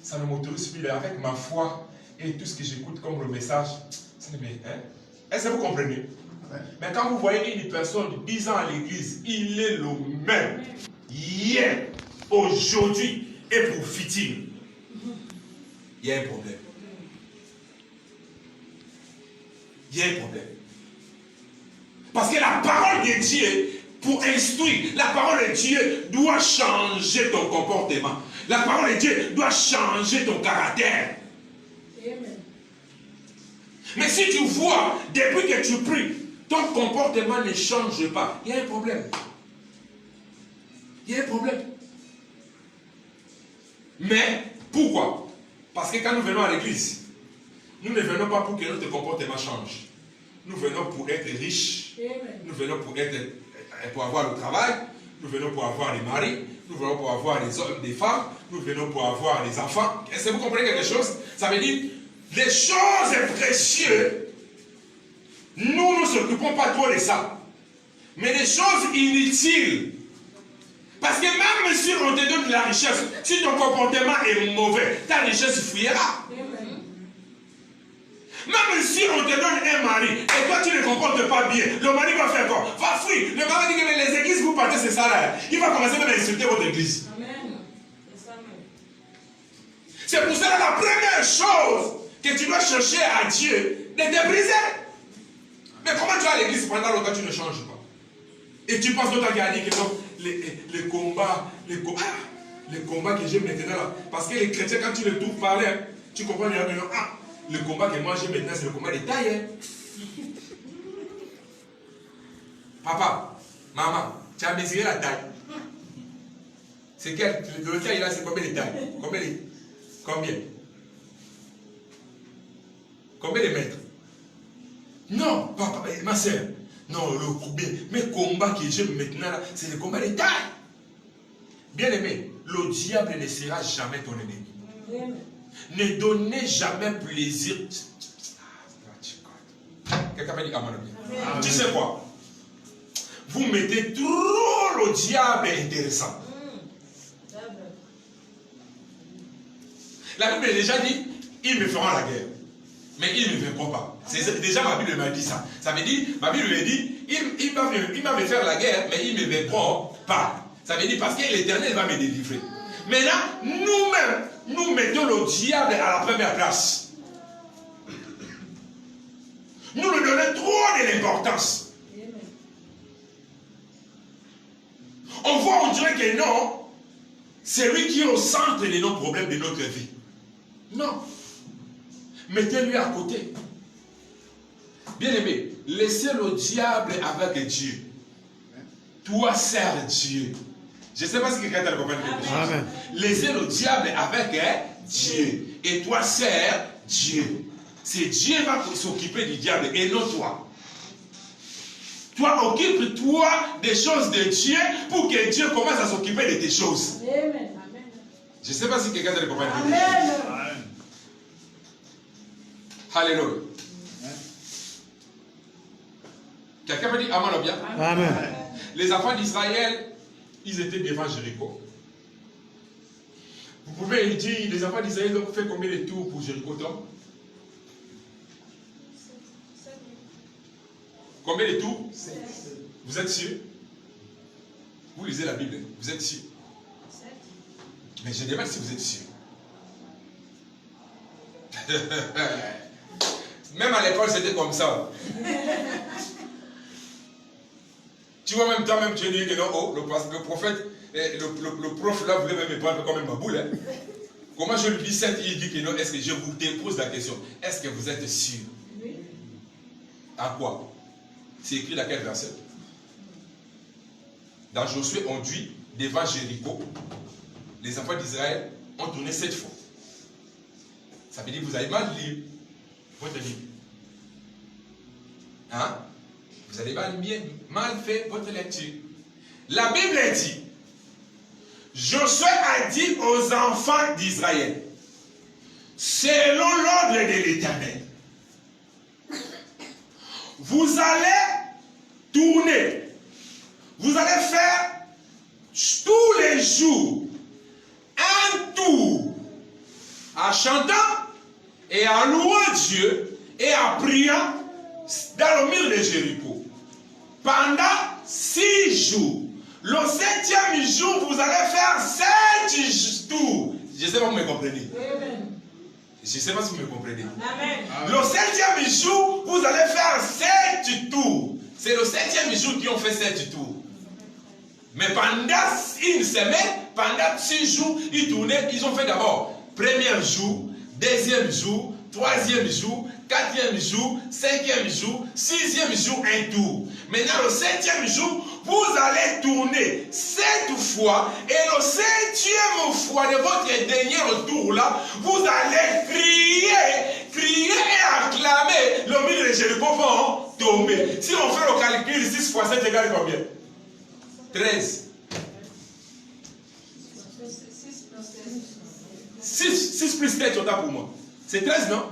Ça ne m'autorise plus. Avec ma foi et tout ce que j'écoute comme le message, est-ce que vous comprenez? Mais quand vous voyez une personne de 10 ans à l'église, il est le même hier, aujourd'hui et pour futur. Il y a un problème. Il y a un problème. Parce que la parole de Dieu, pour instruire, la parole de Dieu doit changer ton comportement. La parole de Dieu doit changer ton caractère. Amen. Mais si tu vois, depuis que tu pries, ton comportement ne change pas, il y a un problème. Il y a un problème. Mais, pourquoi? Parce que quand nous venons à l'église, nous ne venons pas pour que notre comportement change. Nous venons pour être riches. Amen. Nous venons pour avoir le travail. Nous venons pour avoir les maris. Nous venons pour avoir les hommes, des femmes. Nous venons pour avoir les enfants. Est-ce que vous comprenez quelque chose? Ça veut dire, les choses précieuses, nous ne nous occupons pas trop de ça. Mais les choses inutiles, parce que même si on te donne de la richesse, si ton comportement est mauvais, ta richesse fuira. Amen. Même si on te donne un mari, et toi tu ne comportes pas bien, le mari va faire quoi? Va fuir. Le mari dit que les églises, vous partez, c'est ça là. Il va commencer même à insulter votre église. Amen. C'est pour cela la première chose que tu dois chercher à Dieu, de te briser. Mais comment tu vas à l'église pendant longtemps, tu ne changes pas? Et tu penses que tu as gagné que non, les combats que j'ai maintenant là. Parce que les chrétiens, quand tu les trouves parler, tu comprends bien que non, le combat que moi j'ai maintenant, c'est le combat des tailles. Papa, Maman, tu as mesuré la taille. C'est quel? Le tien, il a c'est combien de tailles? Combien? Combien de mètres? Non, papa, ma soeur. Non, mes combats que j'aime maintenant, c'est le combat de taille. Bien aimé, le diable ne sera jamais ton ennemi. Ne donnez jamais plaisir. Quelqu'un m'a dit amen. Tu sais quoi? Vous mettez trop le diable intéressant. La Bible a déjà dit, ils me feront la guerre. Mais ils ne me verront pas. Déjà ma Bible m'a dit ça. Ça veut dire, ma Bible m'a dit, il va me faire la guerre, mais ils ne me verront pas. Ça veut dire parce que l'Éternel va me délivrer. Maintenant, nous-mêmes, nous mettons le diable à la première place. Nous lui donnons trop de l'importance. On voit, on dirait que non, c'est lui qui est au centre de nos problèmes de notre vie. Non. Mettez-lui à côté. Bien aimé, laissez le diable avec Dieu. Toi, sers Dieu. Je ne sais pas si quelqu'un t'a compris. Laissez le diable avec Dieu. Et toi, sers Dieu. C'est Dieu qui va s'occuper du diable et non toi. Toi, occupe-toi des choses de Dieu pour que Dieu commence à s'occuper de tes choses. Amen. Je ne sais pas si quelqu'un t'a compris. Amen. Alléluia. Quelqu'un peut dire Amen ou bien? Amen. Les enfants d'Israël, ils étaient devant Jéricho. Vous pouvez dire, les enfants d'Israël ont fait combien de tours pour Jéricho, Tom? Combien de tours? Vous êtes sûr? Vous lisez la Bible, vous êtes sûr? Mais je demande si vous êtes sûr. Même à l'école, c'était comme ça. Tu vois, même toi-même, tu dis que non, oh, le prophète, le prof là voulait même me prendre comme ma boule. Hein. Comment je lui dis ça? Il dit que non, est-ce que je vous pose la question? Est-ce que vous êtes sûr? Oui. À quoi? C'est écrit dans quel verset? Dans Josué, on dit, devant Jéricho, les enfants d'Israël ont tourné 7 fois. Ça veut dire que vous avez mal lu votre livre. Hein? Vous avez mal fait votre lecture. La Bible dit, Josué a dit aux enfants d'Israël, selon l'ordre de l'Éternel, vous allez tourner, vous allez faire tous les jours un tour en chantant et en louant Dieu et en priant dans le mur de Jéricho. Pendant 6 jours. Le 7e jour, vous allez faire 7 tours. Je ne sais pas si vous me comprenez. Amen. Je ne sais pas si vous me comprenez. Amen. Le 7e jour, vous allez faire 7 tours. C'est le 7e jour qu'ils ont fait 7 tours. Mais pendant une semaine, pendant 6 jours, ils tournaient. Ils ont fait d'abord 1er jour, 2e jour, 3e jour, 4e jour, 5e jour, 6e jour, un tour. Maintenant, le 7e jour, vous allez tourner 7 fois. Et le 7e fois de votre dernier tour là, vous allez crier et acclamer. Le mur de Jéricho vont tomber. Si on fait le calcul, 6 fois 7 égale combien? 13. 6 plus 7, c'est pour moi. C'est 13, non?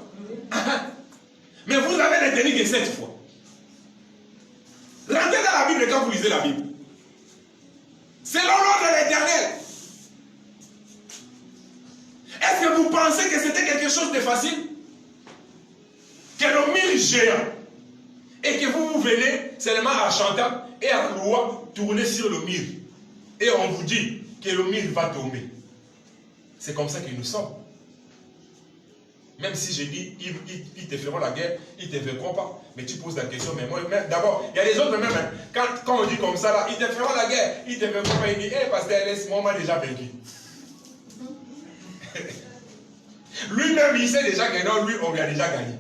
Mais vous avez les tenus que 7 fois. Rentrez dans la Bible quand vous lisez la Bible. Selon l'ordre de l'Éternel. Est-ce que vous pensez que c'était quelque chose de facile? Que le mur géant. Et que vous venez seulement en chantant et en louant tourner sur le mur. Et on vous dit que le mur va tomber. C'est comme ça que nous sommes. Même si je dis, ils te feront la guerre, ils ne te verront pas. Mais tu poses la question, mais moi, d'abord, il y a les autres même, quand on dit comme ça, là, ils te feront la guerre, ils ne te verront pas. Ils disent, pasteur, laisse-moi, on m'a déjà vaincu. Lui-même, il sait déjà que non, lui, on lui a déjà gagné.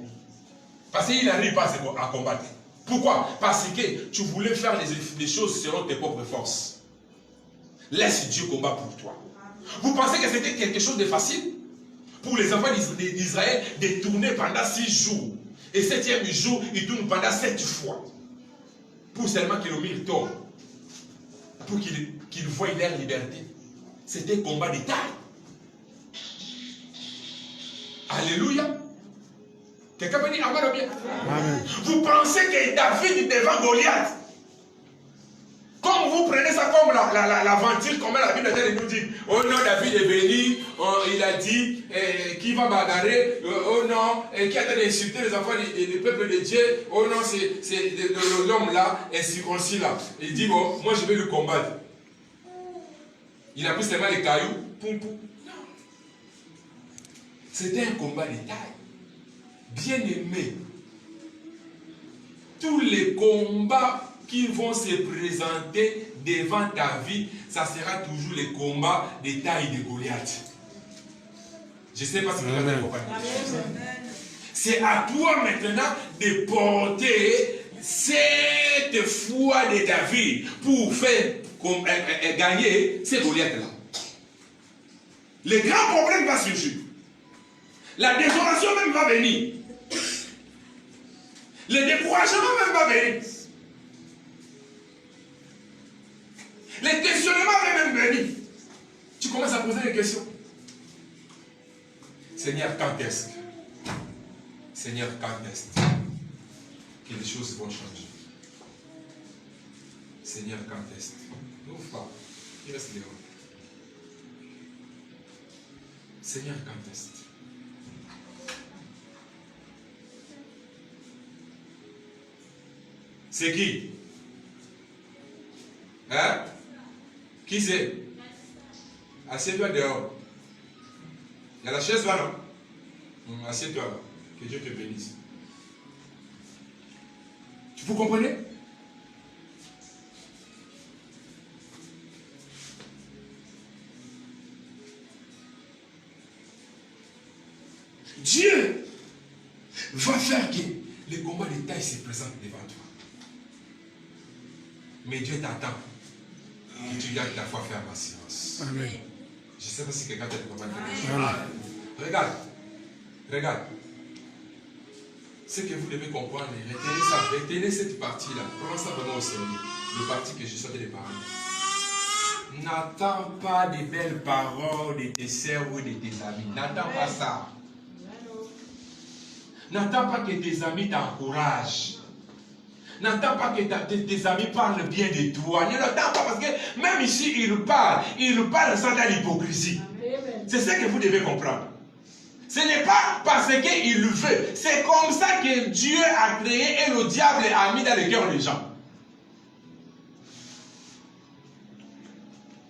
Parce qu'il n'arrive pas à combattre. Pourquoi? Parce que tu voulais faire les choses selon tes propres forces. Laisse Dieu combattre pour toi. Vous pensez que c'était quelque chose de facile pour les enfants d'Israël de tourner pendant 6 jours. Et 7e jour, ils tournent pendant 7 fois. Pour seulement qu'ils le tort. Pour qu'ils voient leur liberté. C'était un combat de taille. Alléluia. Quelqu'un peut dire amen ou bien? Amen. Vous pensez que David devant Goliath, comme vous prenez ça comme l'aventure, comme la Bible nous dit, oh non, David est venu, il a dit, qui va bagarrer, oh non, qui a insulté les enfants du peuple de Dieu, oh non, c'est l'homme là, incirconcis là. Il dit, bon, moi je vais le combattre. Il a pris seulement les cailloux, poum poum. Non. C'était un combat de taille. Bien aimé. Tous les combats qui vont se présenter devant ta vie, ça sera toujours les combats de taille de Goliath. Je ne sais pas si vous avez compris. C'est à toi maintenant de porter cette foi de David pour faire gagner ces Goliaths-là. Le grand problème va surgir. La désolation même va venir. Le découragement même va venir. Les questionnements vont même venir. Tu commences à poser des questions. Seigneur, quand est-ce Seigneur, quand est-ce que les choses vont changer? Seigneur, quand est-ce? N'ouvre pas. Il reste dehors. Seigneur, quand est-ce? C'est qui? Hein? Qui c'est? Assieds-toi dehors. Il y a la chaise là, non? Assieds-toi là. Que Dieu te bénisse. Vous comprenez? Dieu va faire que les combats de taille se présentent devant toi. Mais Dieu t'attend que tu gardes ta foi ferme en silence. Amen. Je ne sais pas si quelqu'un t'a compris quelque chose. Regarde. Ce que vous devez comprendre, retenez ça, retenez cette partie-là. Prenez ça vraiment au sérieux. Le parti que je souhaite de parler. N'attends pas des belles paroles de tes sœurs ou de tes amis. N'attends pas ça. N'attends pas que tes amis t'encouragent. N'attends pas que tes amis parlent bien de toi. Ne l'attends pas parce que même ici, ils parlent sans de l'hypocrisie. C'est ce que vous devez comprendre. Ce n'est pas parce qu'il le veut. C'est comme ça que Dieu a créé et le diable a mis dans le cœur des gens.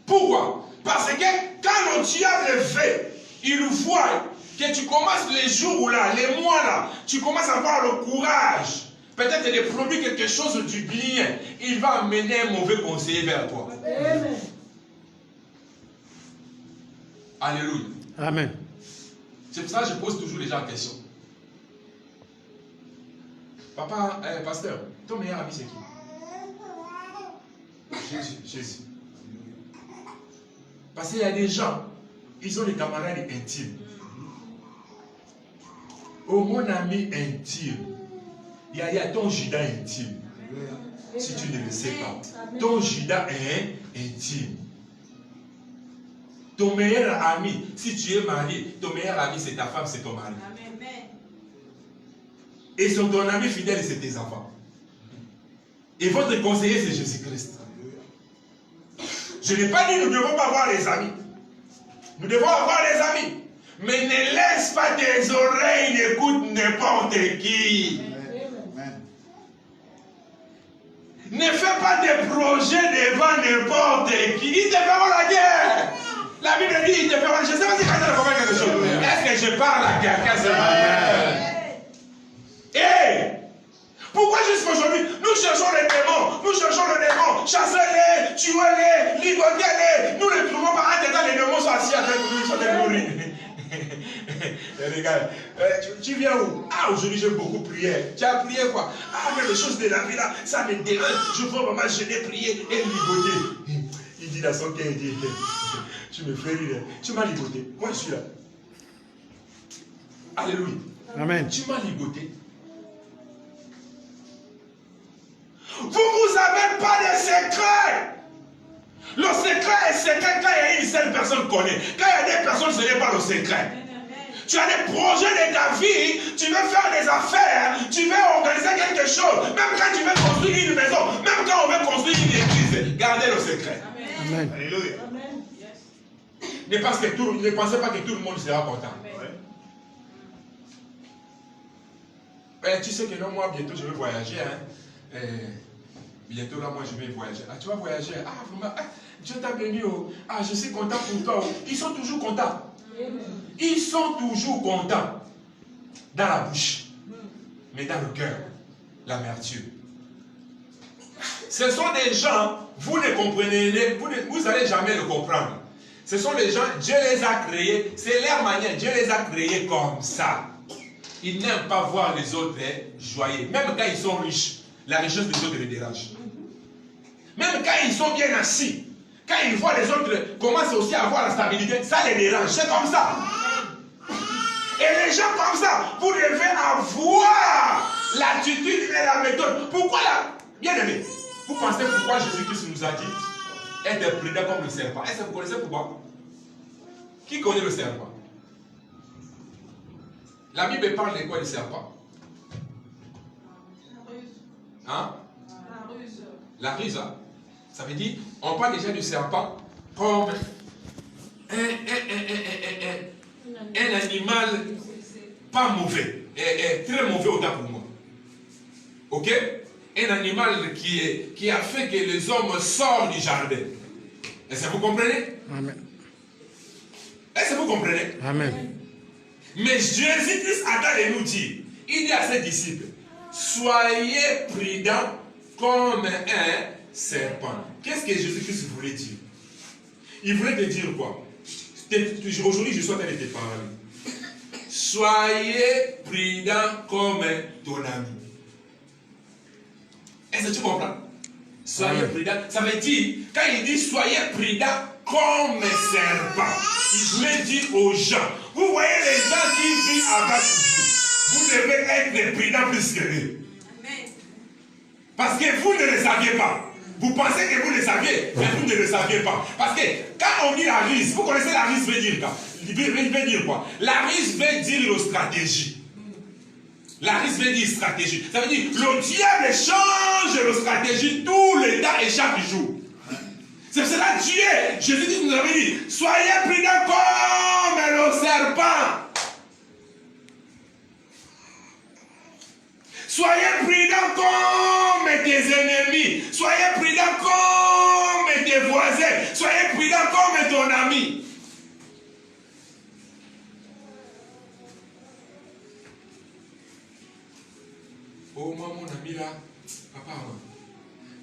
Pourquoi? Parce que quand le diable veut, il voit que tu commences les jours là, les mois là, tu commences à avoir le courage. Peut-être de produire quelque chose du bien. Il va amener un mauvais conseiller vers toi. Amen. Alléluia. Amen. C'est pour ça que je pose toujours les gens en question. Papa, pasteur, ton meilleur ami c'est qui? Jésus. Parce qu'il y a des gens, ils ont des camarades intimes. Oh, mon ami intime. Il y a ton Judas intime. Si tu ne le sais pas. Ton Judas est intime. Ton meilleur ami, si tu es marié, ton meilleur ami c'est ta femme, c'est ton mari. Et ton ami fidèle, c'est tes enfants. Et votre conseiller, c'est Jésus-Christ. Je n'ai pas dit nous ne devons pas avoir les amis. Nous devons avoir les amis. Mais ne laisse pas tes oreilles n'écoutent n'importe qui. Ne fais pas des projets devant n'importe qui. Ils te feront la guerre. La Bible dit, ils te feront. Je ne sais pas si quelqu'un comprend quelque chose. Est-ce que je parle à quelqu'un ce matin? Hey! Pourquoi jusqu'aujourd'hui, nous cherchons les démons, chassez-les, tuez-les, ligotez-les, nous les trouvons par un temps, les démons sont assis avec nous, ils sont des nourris. Regarde, tu viens où? Ah, aujourd'hui j'ai beaucoup prié. Tu as prié quoi? Ah, mais les choses de la vie là, ça me dérange. Je veux vraiment jeûner, prier et ligoter. Il dit dans son cœur, il dit, tu me fais rire. Tu m'as ligoté. Moi je suis là. Alléluia. Amen. Tu m'as ligoté. Vous n'avez pas de secret. Le secret est secret quand il y a une seule personne qui connaît. Quand il y a des personnes, ce n'est pas le secret. Tu as des projets de ta vie, tu veux faire des affaires, tu veux organiser quelque chose. Même quand tu veux construire une maison, même quand on veut construire une église, gardez le secret. Amen. Alléluia. Ne pensez pas que tout le monde sera content. Tu sais que non, moi bientôt je vais voyager. Hein. Bientôt là, moi je vais voyager. Ah, tu vas voyager. Ah, vraiment, Dieu t'a béni. Oh. Ah, je suis content pour toi. Oh. Ils sont toujours contents. Ils sont toujours contents. Dans la bouche. Mais dans le cœur, l'amertume. Ce sont des gens, vous ne comprenez, vous n'allez jamais le comprendre. Ce sont des gens, Dieu les a créés, c'est leur manière, Dieu les a créés comme ça. Ils n'aiment pas voir les autres joyeux. Même quand ils sont riches, la richesse des autres les dérange. Même quand ils sont bien assis, quand ils voient les autres commencent aussi à avoir la stabilité, ça les dérange. C'est comme ça. Et les gens comme ça, vous devez avoir l'attitude et la méthode. Pourquoi bien aimé, vous pensez pourquoi Jésus-Christ nous a dit être prudent comme le serpent? Est-ce que vous connaissez pourquoi? Qui connaît le serpent? La Bible parle de quoi le serpent? Hein? La ruse. Hein? Ça veut dire, on parle déjà du serpent comme un animal pas mauvais, très mauvais autant pour moi. Ok? Un animal qui a fait que les hommes sortent du jardin. Est-ce que vous comprenez? Amen. Est-ce que vous comprenez? Amen. Mais Jésus-Christ attend de nous dire, il dit à ses disciples, soyez prudents comme un serpent. Qu'est-ce que Jésus-Christ voulait dire? Il voulait te dire quoi? Aujourd'hui, je suis en train de te parler. Soyez prudents comme ton ami. Est-ce que tu comprends? Soyez prudents. Ça veut dire, quand il dit soyez prudents comme un serpent, il voulait dire aux gens, vous voyez les gens qui vivent avec vous, vous devez être prudents plus que eux. Parce que vous ne le saviez pas. Vous pensez que vous le saviez, mais vous ne le saviez pas. Parce que quand on dit la ruse, vous connaissez la ruse veut dire quoi? Il veut dire quoi? La ruse veut dire la stratégie. La ruse veut dire stratégie. Ça veut dire le diable change de stratégie tout le temps et chaque jour. C'est pour cela que Dieu, Jésus nous avait dit, soyez prudents comme le serpent. Soyez prudents comme tes ennemis. Soyez prudents comme tes voisins. Soyez prudents comme ton ami. Oh, moi, mon ami là, papa,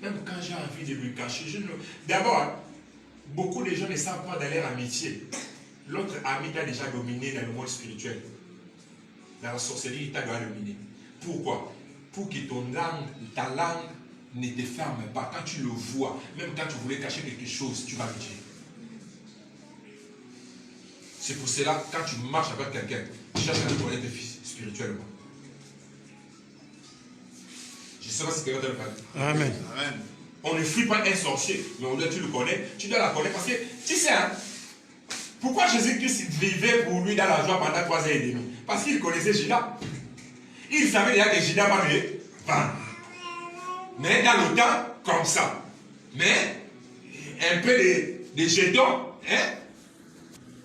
même quand j'ai envie de lui cacher, d'abord, beaucoup de gens ne savent pas dans leur amitié. L'autre ami t'a déjà dominé dans le monde spirituel. Dans la sorcellerie, il t'a déjà dominé. Pourquoi? Pour que ta langue ne te ferme pas. Quand tu le vois, même quand tu voulais cacher quelque chose, tu vas le dire. C'est pour cela, quand tu marches avec quelqu'un, tu cherches à le connaître spirituellement. Je ne sais pas si quelqu'un te le parle. Amen. Amen. On ne fuit pas un sorcier, mais on doit, tu le connais, tu dois la connaître parce que, tu sais, hein, pourquoi Jésus-Christ vivait pour lui dans la joie pendant 3 ans et demi? Parce qu'il connaissait Judas. Il savait déjà que Judas va lui vendre. Mais dans le temps, comme ça. Mais, un peu de jetons, hein?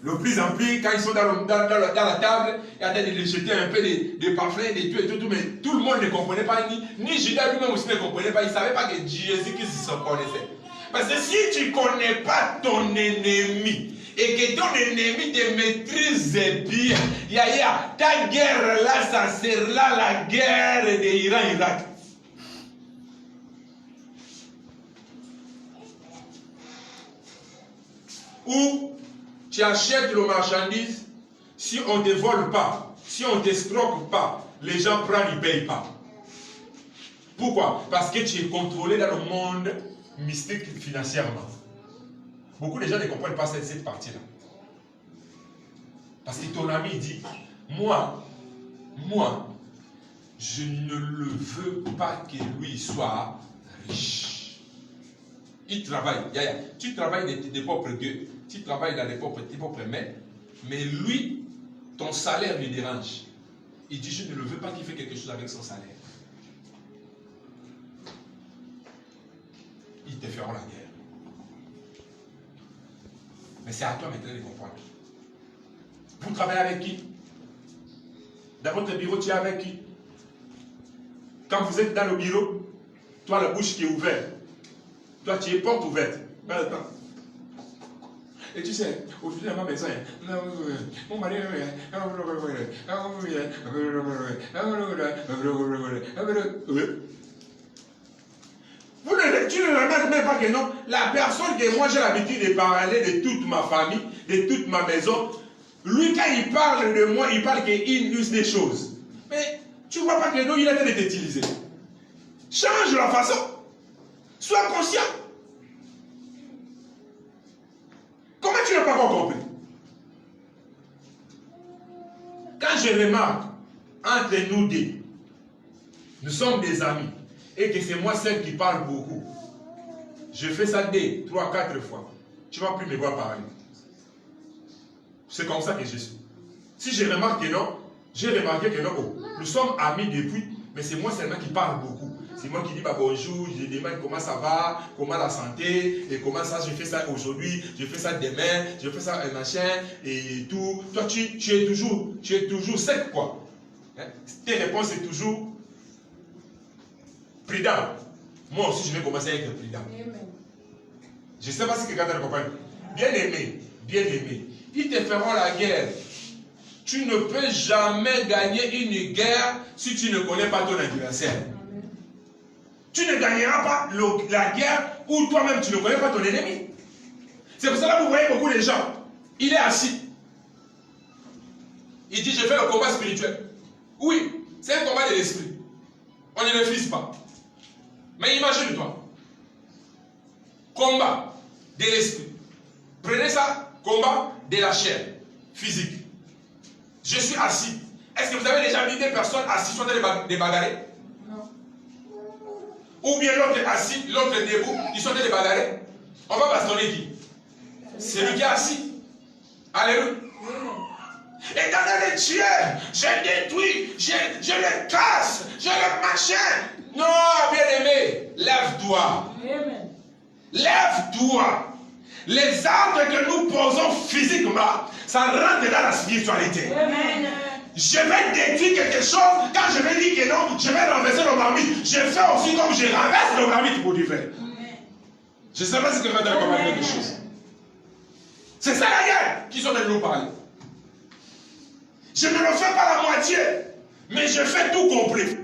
Le plus en plus, quand ils sont dans la table, il y a des jeter un peu de parfum, de tout et tout, mais tout le monde ne comprenait pas, ni Judas lui-même aussi ne comprenait pas, il ne savait pas que Jésus-Christ se connaissait. Parce que si tu ne connais pas ton ennemi, et que ton ennemi te maîtrise bien, Yaya, ta guerre là, ça sera la guerre de Iran-Irak. Ou tu achètes le marchandise Si on ne te vole pas, si on ne t'escroque pas, les gens prennent, ils ne payent pas. Pourquoi? Parce que tu es contrôlé dans le monde mystique financièrement. Beaucoup de gens ne comprennent pas cette partie-là. Parce que ton ami dit, moi, je ne le veux pas que lui soit riche. Il travaille. Tu travailles des propres gueux, tu travailles dans tes propres mains, mais lui, ton salaire lui dérange. Il dit, je ne le veux pas qu'il fasse quelque chose avec son salaire. Ils te feront la guerre. Mais c'est à toi maintenant de comprendre. Vous travaillez avec qui? Dans votre bureau, tu es avec qui? Quand vous êtes dans le bureau, toi la bouche qui est ouverte, toi tu es porte ouverte. Ben, attends. Et tu sais, aujourd'hui dans ma maison, mon mari, tu ne remarques même pas que non, la personne que moi j'ai l'habitude de parler de toute ma famille, de toute ma maison, lui quand il parle de moi, il parle qu'il use des choses. Mais tu ne vois pas que non, il a été d'utiliser. Change la façon. Sois conscient. Comment tu n'as pas compris? Quand je remarque entre nous deux, nous sommes des amis, et que c'est moi seul qui parle beaucoup, je fais ça 2, 3, 4 fois. Tu ne vas plus me voir parler. C'est comme ça que je suis. Si je remarque que non, j'ai remarqué que non, oh, nous sommes amis depuis, mais c'est moi seulement qui parle beaucoup. C'est moi qui dis bah, bonjour, je demande comment ça va, comment la santé, et comment ça, je fais ça aujourd'hui, je fais ça demain, je fais ça machin, et tout. Toi, tu es toujours sec, quoi. Hein? Tes réponses sont toujours prudent. Moi aussi, je vais commencer à être prudent. Je ne sais pas si quelqu'un te comprend. Bien aimé, bien aimé. Ils te feront la guerre. Tu ne peux jamais gagner une guerre si tu ne connais pas ton adversaire. Tu ne gagneras pas la guerre où toi-même tu ne connais pas ton ennemi. C'est pour cela que vous voyez beaucoup de gens. Il est assis. Il dit, je fais le combat spirituel. Oui, c'est un combat de l'esprit. On ne refuse pas. Mais imagine-toi. Combat de l'esprit. Prenez ça, combat de la chair physique. Je suis assis. Est-ce que vous avez déjà vu des personnes assises sur des bagarres? Non. Ou bien l'autre est assis, l'autre est debout, ils sont des bagarres. On va bastonner qui? C'est lui qui est assis. Alléluia. Et dans les tuer, je détruis, je les casse, je les machin. Non, bien-aimé, lève-toi. Lève-toi. Les actes que nous posons physiquement, ça rentre dans la spiritualité. Amen. Je vais détruire quelque chose, quand je vais dire que non, je vais renverser le marmite. Je fais aussi comme je renverse le marmite pour du vrai. Je ne sais pas si quelqu'un a compris quelque chose. C'est ça la guerre qu'ils sont de nous parler. Je ne le fais pas la moitié, mais je fais tout complet.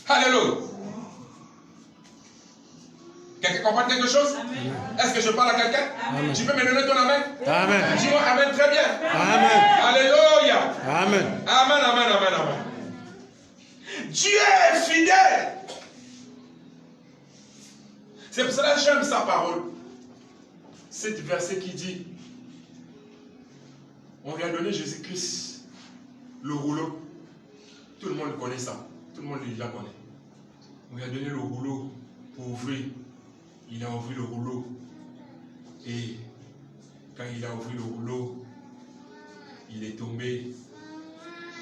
Alléluia. Quelqu'un comprend quelque chose? Est-ce que je parle à quelqu'un? Tu peux me donner ton amen? Amen. Dis-moi amen très bien. Amen. Alléluia. Amen. Amen, amen, amen, amen. Dieu est fidèle. C'est pour cela que j'aime sa parole. Cet verset qui dit, on lui a donné Jésus-Christ, le rouleau. Tout le monde connaît ça. Tout le monde déjà connaît. On lui a donné le rouleau pour ouvrir. Il a ouvert le rouleau. Et quand il a ouvert le rouleau, il est tombé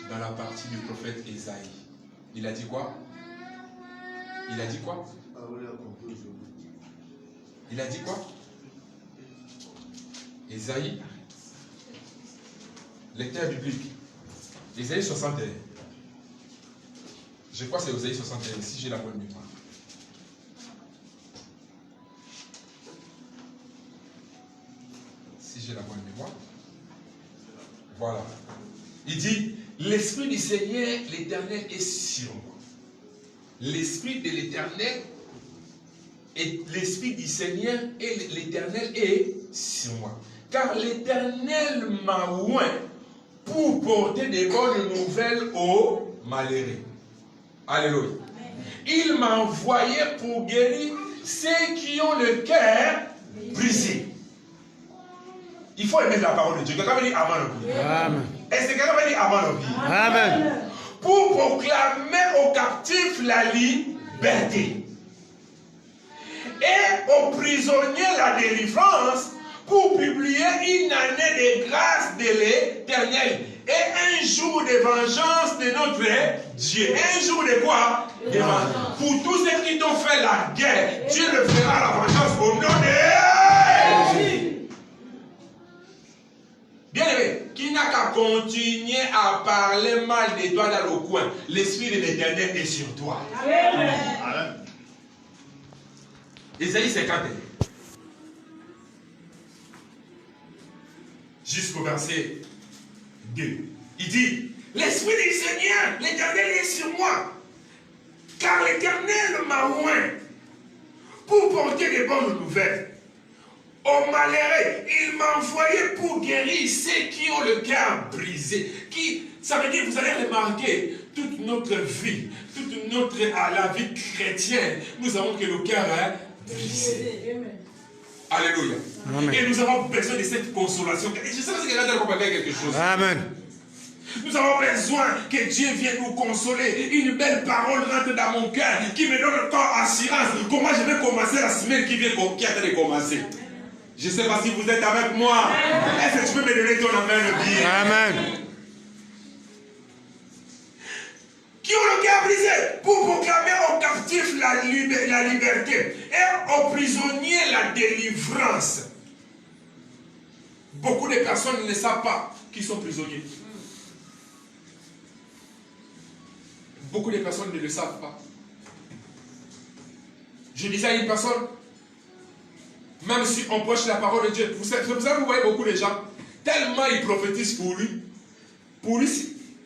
dans la partie du prophète Esaïe. Il a dit quoi? Il a dit quoi? Il a dit quoi? Esaïe, lecteur biblique. Esaïe 61. Je crois que c'est Esaïe 61, si j'ai la bonne mémoire. Si j'ai la bonne mémoire. Voilà. Il dit, l'Esprit du Seigneur, l'Éternel est sur moi. L'Esprit de l'Éternel et l'Esprit du Seigneur et l'Éternel est sur moi. car l'Éternel m'a oint pour porter des bonnes nouvelles aux malheureux. Alléluia. Il m'a envoyé pour guérir ceux qui ont le cœur brisé. Il faut aimer la parole de Dieu. Quelqu'un veut dire Amen. Amen. Est-ce que quelqu'un veut dire Amen? Amen. Pour proclamer aux captifs la liberté et aux prisonniers la délivrance, pour publier une année de grâce de l'Éternel et un jour de vengeance de notre Dieu. Un jour de quoi? De vengeance. Pour tous ceux qui t'ont fait la guerre, Dieu le fera la vengeance au nom de Jésus. Bien aimé, qui n'a qu'à continuer à parler mal de toi dans le coin, l'Esprit de l'Éternel est sur toi. Amen. Isaïe 51. Jusqu'au verset 2. Il dit, l'Esprit du Seigneur, l'Éternel est sur moi, car l'Éternel m'a oint pour porter des bonnes nouvelles aux malheureux. Il m'a envoyé pour guérir ceux qui ont le cœur brisé. Ça veut dire, vous allez remarquer, toute notre vie, la vie chrétienne, nous avons que le cœur brisé. Alléluia. Amen. Et nous avons besoin de cette consolation. Je sais pas si quelqu'un a compris quelque chose. Amen. Nous avons besoin que Dieu vienne nous consoler. Une belle parole rentre dans mon cœur qui me donne encore assurance. Comment je vais commencer la semaine qui vient, qui est en train de commencer. Je ne sais pas si vous êtes avec moi. Est-ce que tu peux me donner ton amen bien? Amen. Qui ont le cœur brisé pour proclamer aux captifs la liberté et aux prisonniers la délivrance. Beaucoup de personnes ne savent pas qu'ils sont prisonniers. Beaucoup de personnes ne le savent pas. Je disais à une personne, même si on prêche la parole de Dieu, vous voyez beaucoup de gens, tellement ils prophétisent pour lui,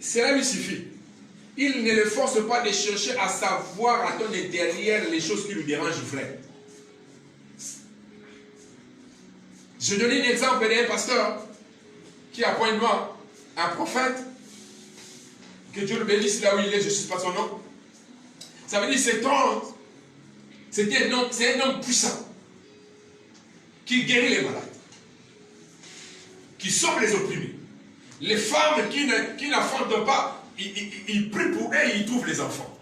cela lui suffit. Il ne le force pas de chercher à savoir à ton intérieur les choses qui lui dérangent vrai. Je donne un exemple d'un pasteur qui a point noir, un prophète, que Dieu le bénisse là où il est, je ne sais pas son nom. Ça veut dire c'est un homme puissant qui guérit les malades, qui sauve les opprimés. Les femmes qui n'enfantent pas, il prie pour eux et il trouve les enfants.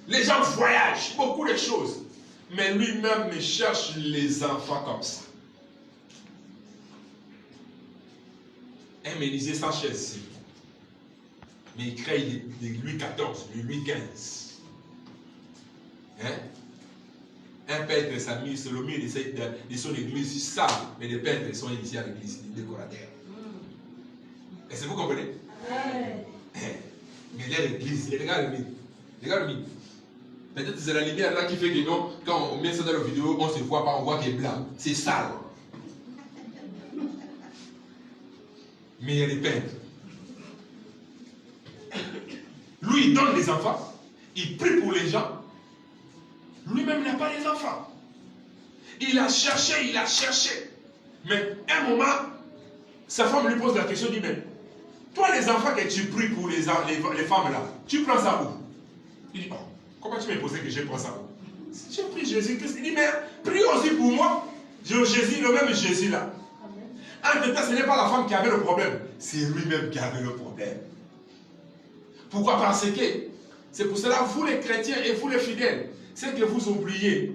Les gens voyagent, beaucoup de choses. Mais lui-même il cherche les enfants comme ça. Un menuisier sans chaise, mais il crée de Louis XIV, de Louis XV. Hein? Un pêtre s'est mis sur le mur de son église, ça, mais les pêtres sont ici à l'église, les décorateurs. Est-ce que vous comprenez? Mais là, l'église, regarde le mur. Regarde le mur. Peut-être que c'est la lumière là qui fait que non, quand on met ça dans la vidéo, on ne se voit pas, on voit qu'il est blanc. C'est sale. Mais il y a des peintres. Lui, il donne les enfants. Il prie pour les gens. Lui-même n'a pas les enfants. Il a cherché. Mais à un moment, sa femme lui pose la question, dit, mais toi, les enfants que tu pries pour les femmes là, tu prends ça où? Il dit, oh, comment tu m'as posé que je prends ça où? J'ai pris Jésus-Christ. Il dit, mais prie aussi pour moi. Jésus, le même Jésus là. En tout cas, ce n'est pas la femme qui avait le problème, c'est lui-même qui avait le problème. Pourquoi? Parce que c'est pour cela, vous les chrétiens et vous les fidèles, c'est que vous oubliez.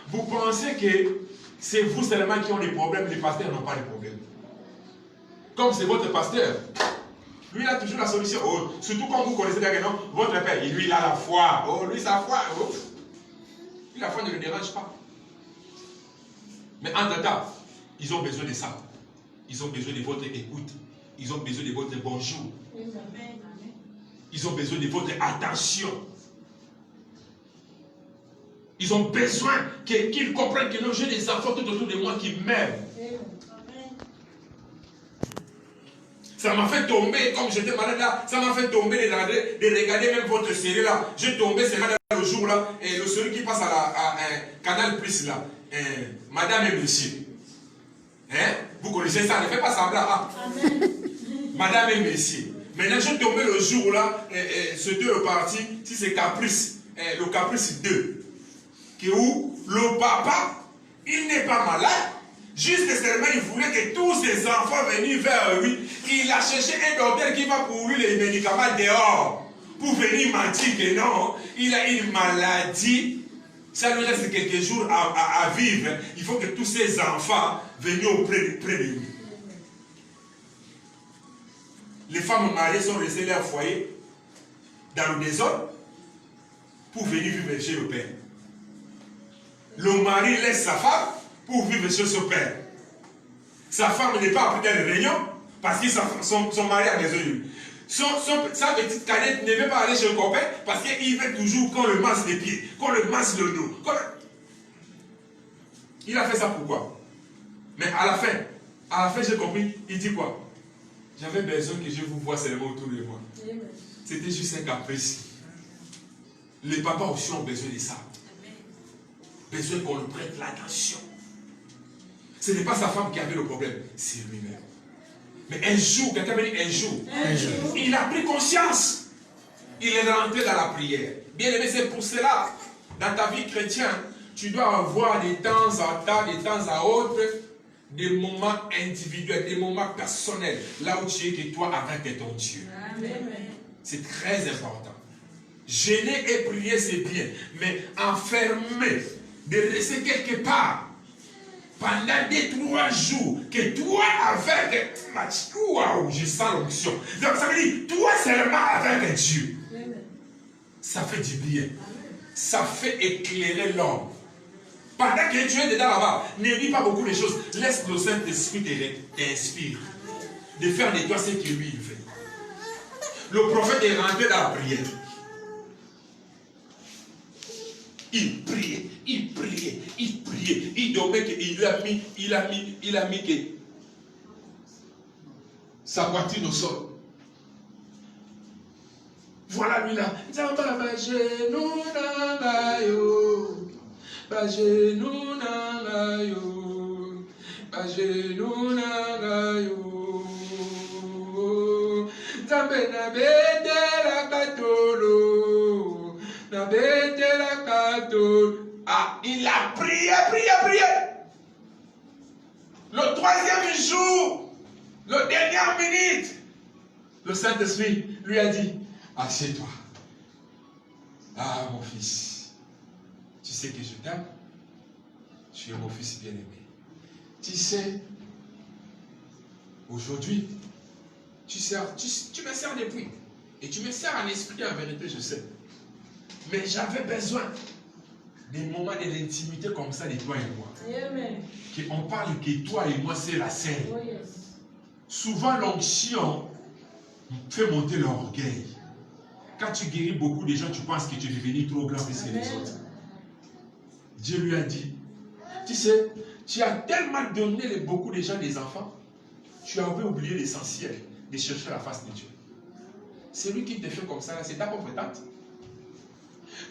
Vous pensez que c'est vous seulement qui ont des problèmes, les pasteurs n'ont pas de problème. Comme c'est votre pasteur, lui il a toujours la solution. Oh, surtout quand vous connaissez bien que non, votre père, lui il a la foi. Oh, lui sa foi. Oh. Lui, la foi ne le dérange pas. Mais entre-temps, ils ont besoin de ça. Ils ont besoin de votre écoute. Ils ont besoin de votre bonjour. Ils ont besoin de votre attention. Ils ont besoin qu'ils comprennent que non, j'ai des enfants tout autour de moi qui m'aiment. Ça m'a fait tomber, comme j'étais malade là, ça m'a fait tomber de regarder même votre série là. J'ai tombé, c'est là le jour là, et le celui qui passe à Canal Plus là, Madame et Monsieur. Hein? Vous connaissez ça, ne faites pas semblant. Hein? Madame et messieurs. Maintenant, je tombé le jour où là, ce 2 est parti, si c'est caprice, le caprice 2, où le papa, il n'est pas malade, juste seulement il voulait que tous ses enfants venissent vers lui. Il a cherché un docteur qui va pour lui les médicaments dehors, pour venir mentir que non, il a une maladie, ça lui reste quelques jours à vivre. Il faut que tous ses enfants viennent auprès de lui. Les femmes mariées sont restées leur foyer dans le désordre pour venir vivre chez le père. Le mari laisse sa femme pour vivre chez son père. Sa femme n'est pas appelée dans les réunions parce que son mari a besoin de lui. Sa petite cadette ne veut pas aller chez le copain parce qu'il veut toujours qu'on le masse les pieds, qu'on le masse le dos. Il a fait ça pourquoi? Mais à la fin j'ai compris, il dit quoi? J'avais besoin que je vous voie seulement autour de moi. C'était juste un caprice. Les papas aussi ont besoin de ça. Besoin qu'on lui prête l'attention. Ce n'est pas sa femme qui avait le problème, c'est lui-même. Mais un jour, quelqu'un m'a dit un jour, il a pris conscience. Il est rentré dans la prière. Bien aimé, c'est pour cela, dans ta vie chrétienne, tu dois avoir de temps en temps, de temps à autre, des moments individuels, des moments personnels, là où tu es que toi avec ton Dieu. C'est très important. Gêner et prier, c'est bien, mais enfermer, de rester quelque part pendant 2-3 jours, que toi avec, waouh, je sens l'onction. Donc ça veut dire, toi seulement avec Dieu. Ça fait du bien. Ça fait éclairer l'homme. Pendant que tu es dedans là-bas, ne lis pas beaucoup de choses. Laisse le Saint-Esprit t'inspire. De faire de toi ce que lui il fait. Le prophète est rentré dans la prière. Il priait, il priait, il priait. Il dormait qu'il il a mis que sa poitrine au sol. Voilà lui là. Ah, il a prié, prié, prié. Le 3e jour, le dernière minute, le Saint-Esprit lui a dit, assieds-toi. Ah, mon fils, tu sais que je t'aime. Tu es mon fils bien-aimé. Tu sais, aujourd'hui, tu me sers depuis. Et tu me sers en esprit, en vérité, je sais. Mais j'avais besoin des moments de l'intimité comme ça de toi et moi. Qu'on parle que toi et moi, c'est la scène. Oh, yes. Souvent, l'onction fait monter l'orgueil. Quand tu guéris beaucoup de gens, tu penses que tu es devenu trop grand plus que les autres. Dieu lui a dit, tu sais, tu as tellement donné beaucoup de gens des enfants, tu avais oublié l'essentiel de chercher la face de Dieu. C'est lui qui te fait comme ça, c'est ta propre tante.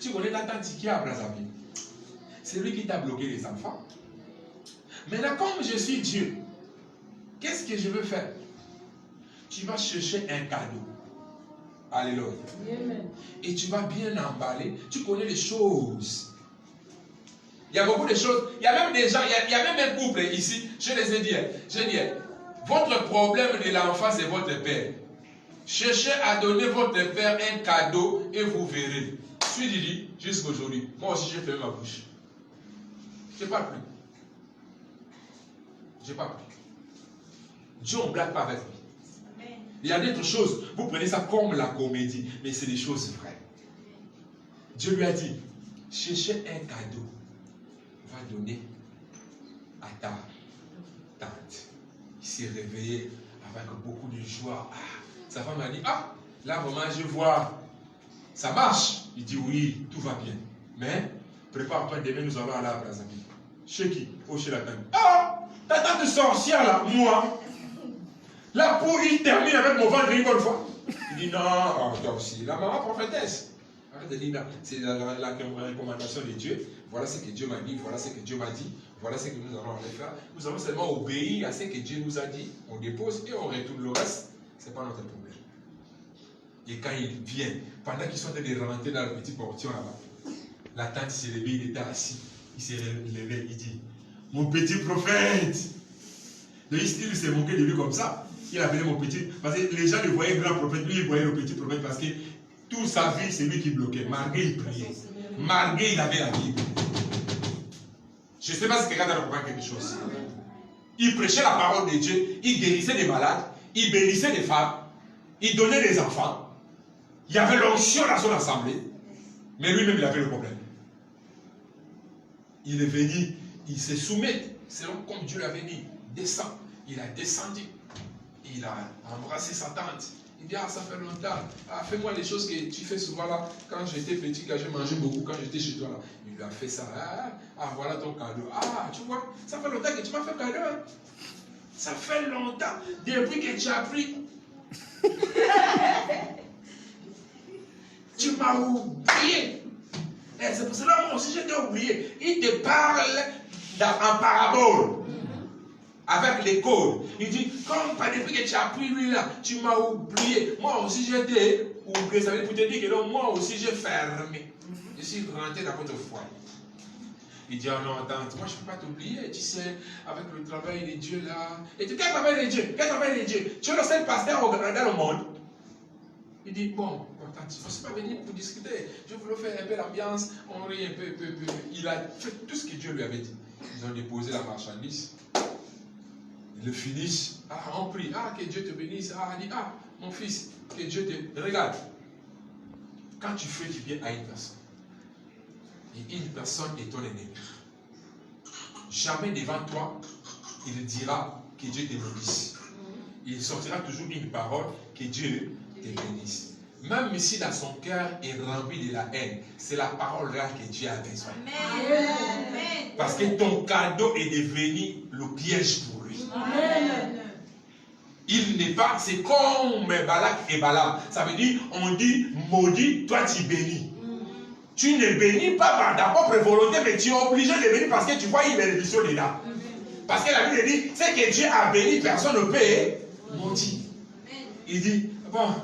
Tu connais la tante qui est à Brazzaville. C'est lui qui t'a bloqué les enfants. Maintenant, comme je suis Dieu, qu'est-ce que je veux faire? Tu vas chercher un cadeau. Alléluia. Et tu vas bien emballer. Tu connais les choses. Il y a beaucoup de choses. Il y a même des gens, il y a même un couple ici. Je les ai dit, votre problème de l'enfant, c'est votre père. Cherchez à donner votre père un cadeau et vous verrez. Je suis dit, jusqu'aujourd'hui, moi aussi j'ai fermé ma bouche. Je n'ai pas pris. Je n'ai pas pris. Dieu ne blague pas avec lui. Il y a d'autres choses. Vous prenez ça comme la comédie, mais c'est des choses vraies. Dieu lui a dit, cherchez un cadeau. Va donner à ta tante. Il s'est réveillé avec beaucoup de joie. Ah, sa femme a dit, ah, là vraiment je vois, ça marche. Il dit, oui, tout va bien. Mais, prépare-toi, demain nous allons aller à Brazzaville. Chez qui? Oh, chez la tante. Ah, ta tante sorcière là, moi. Là, pour il termine avec mon ventre une bonne fois. Il dit, non, oh, toi aussi, la maman prophétesse. c'est la recommandation de Dieu. Voilà ce que Dieu m'a dit, voilà ce que Dieu m'a dit, voilà ce que nous allons aller faire. Nous allons seulement obéir à ce que Dieu nous a dit. On dépose et on retourne le reste. Ce n'est pas notre problème. Et quand il vient, pendant qu'ils sont en train de rentrer dans le petit portion là-bas, la tante s'est levée, il était assis. Il s'est levé, il dit, mon petit prophète. Donc il s'est moqué de lui comme ça. Il appelait mon petit, parce que les gens le voyaient grand prophète, lui il voyait le petit prophète parce que toute sa vie c'est lui qui bloquait. Malgré il priait, malgré il avait la Bible. Je ne sais pas si quelqu'un a compris quelque chose. Il prêchait la parole de Dieu, il guérissait des malades, il bénissait des femmes, il donnait des enfants. Il y avait l'onction dans son assemblée, mais lui-même il avait le problème. Il est venu, il se soumet, selon comme Dieu l'avait dit, descend. Il a descendu. Il a embrassé sa tante. Il dit, ah, ça fait longtemps. Ah, fais-moi les choses que tu fais souvent là. Quand j'étais petit, quand je mangeais beaucoup, quand j'étais chez toi là. Il lui a fait ça. Ah, voilà ton cadeau. Ah, tu vois, ça fait longtemps que tu m'as fait cadeau. Hein? Ça fait longtemps. Depuis que tu as pris. Tu m'as oublié. Et c'est pour cela que moi aussi je t'ai oublié. Il te parle en parabole. Avec les codes. Il dit, comme depuis que tu as pris lui là, tu m'as oublié. Moi aussi j'ai été oublié. Ça veut dire pour te dire que non, moi aussi j'ai fermé. Je suis rentré dans votre foyer. Il dit, oh non, tante, moi je ne peux pas t'oublier, tu sais, avec le travail de Dieu là. Et tu dis, quel travail de Dieu? Quel travail de Dieu? Tu es le seul pasteur dans le monde. Il dit, bon, tante, je ne suis pas venu pour discuter. Je voulais faire un peu l'ambiance, on rit un peu. Il a fait tout ce que Dieu lui avait dit. Ils ont déposé la marchandise. Ils le finissent. Ah, on prie. Ah, que Dieu te bénisse. Ah, il dit, ah, mon fils, que Dieu te... Regarde. Quand tu fais du bien à une personne, et une personne est ton ennemi, jamais devant toi, il dira que Dieu te bénisse. Il sortira toujours une parole que Dieu te bénisse. Même si dans son cœur est rempli de la haine, c'est la parole là que Dieu a besoin. Amen. Parce que ton cadeau est devenu le piège pour lui. Amen. Il n'est pas, c'est comme Balak et Balaam. Ça veut dire, on dit maudit, toi tu bénis. Tu ne bénis pas par ta propre volonté, mais tu es obligé de bénir parce que tu vois une bénédiction dedans. Parce que la Bible dit, c'est que Dieu a béni, personne ne peut maudire. Il dit, bon,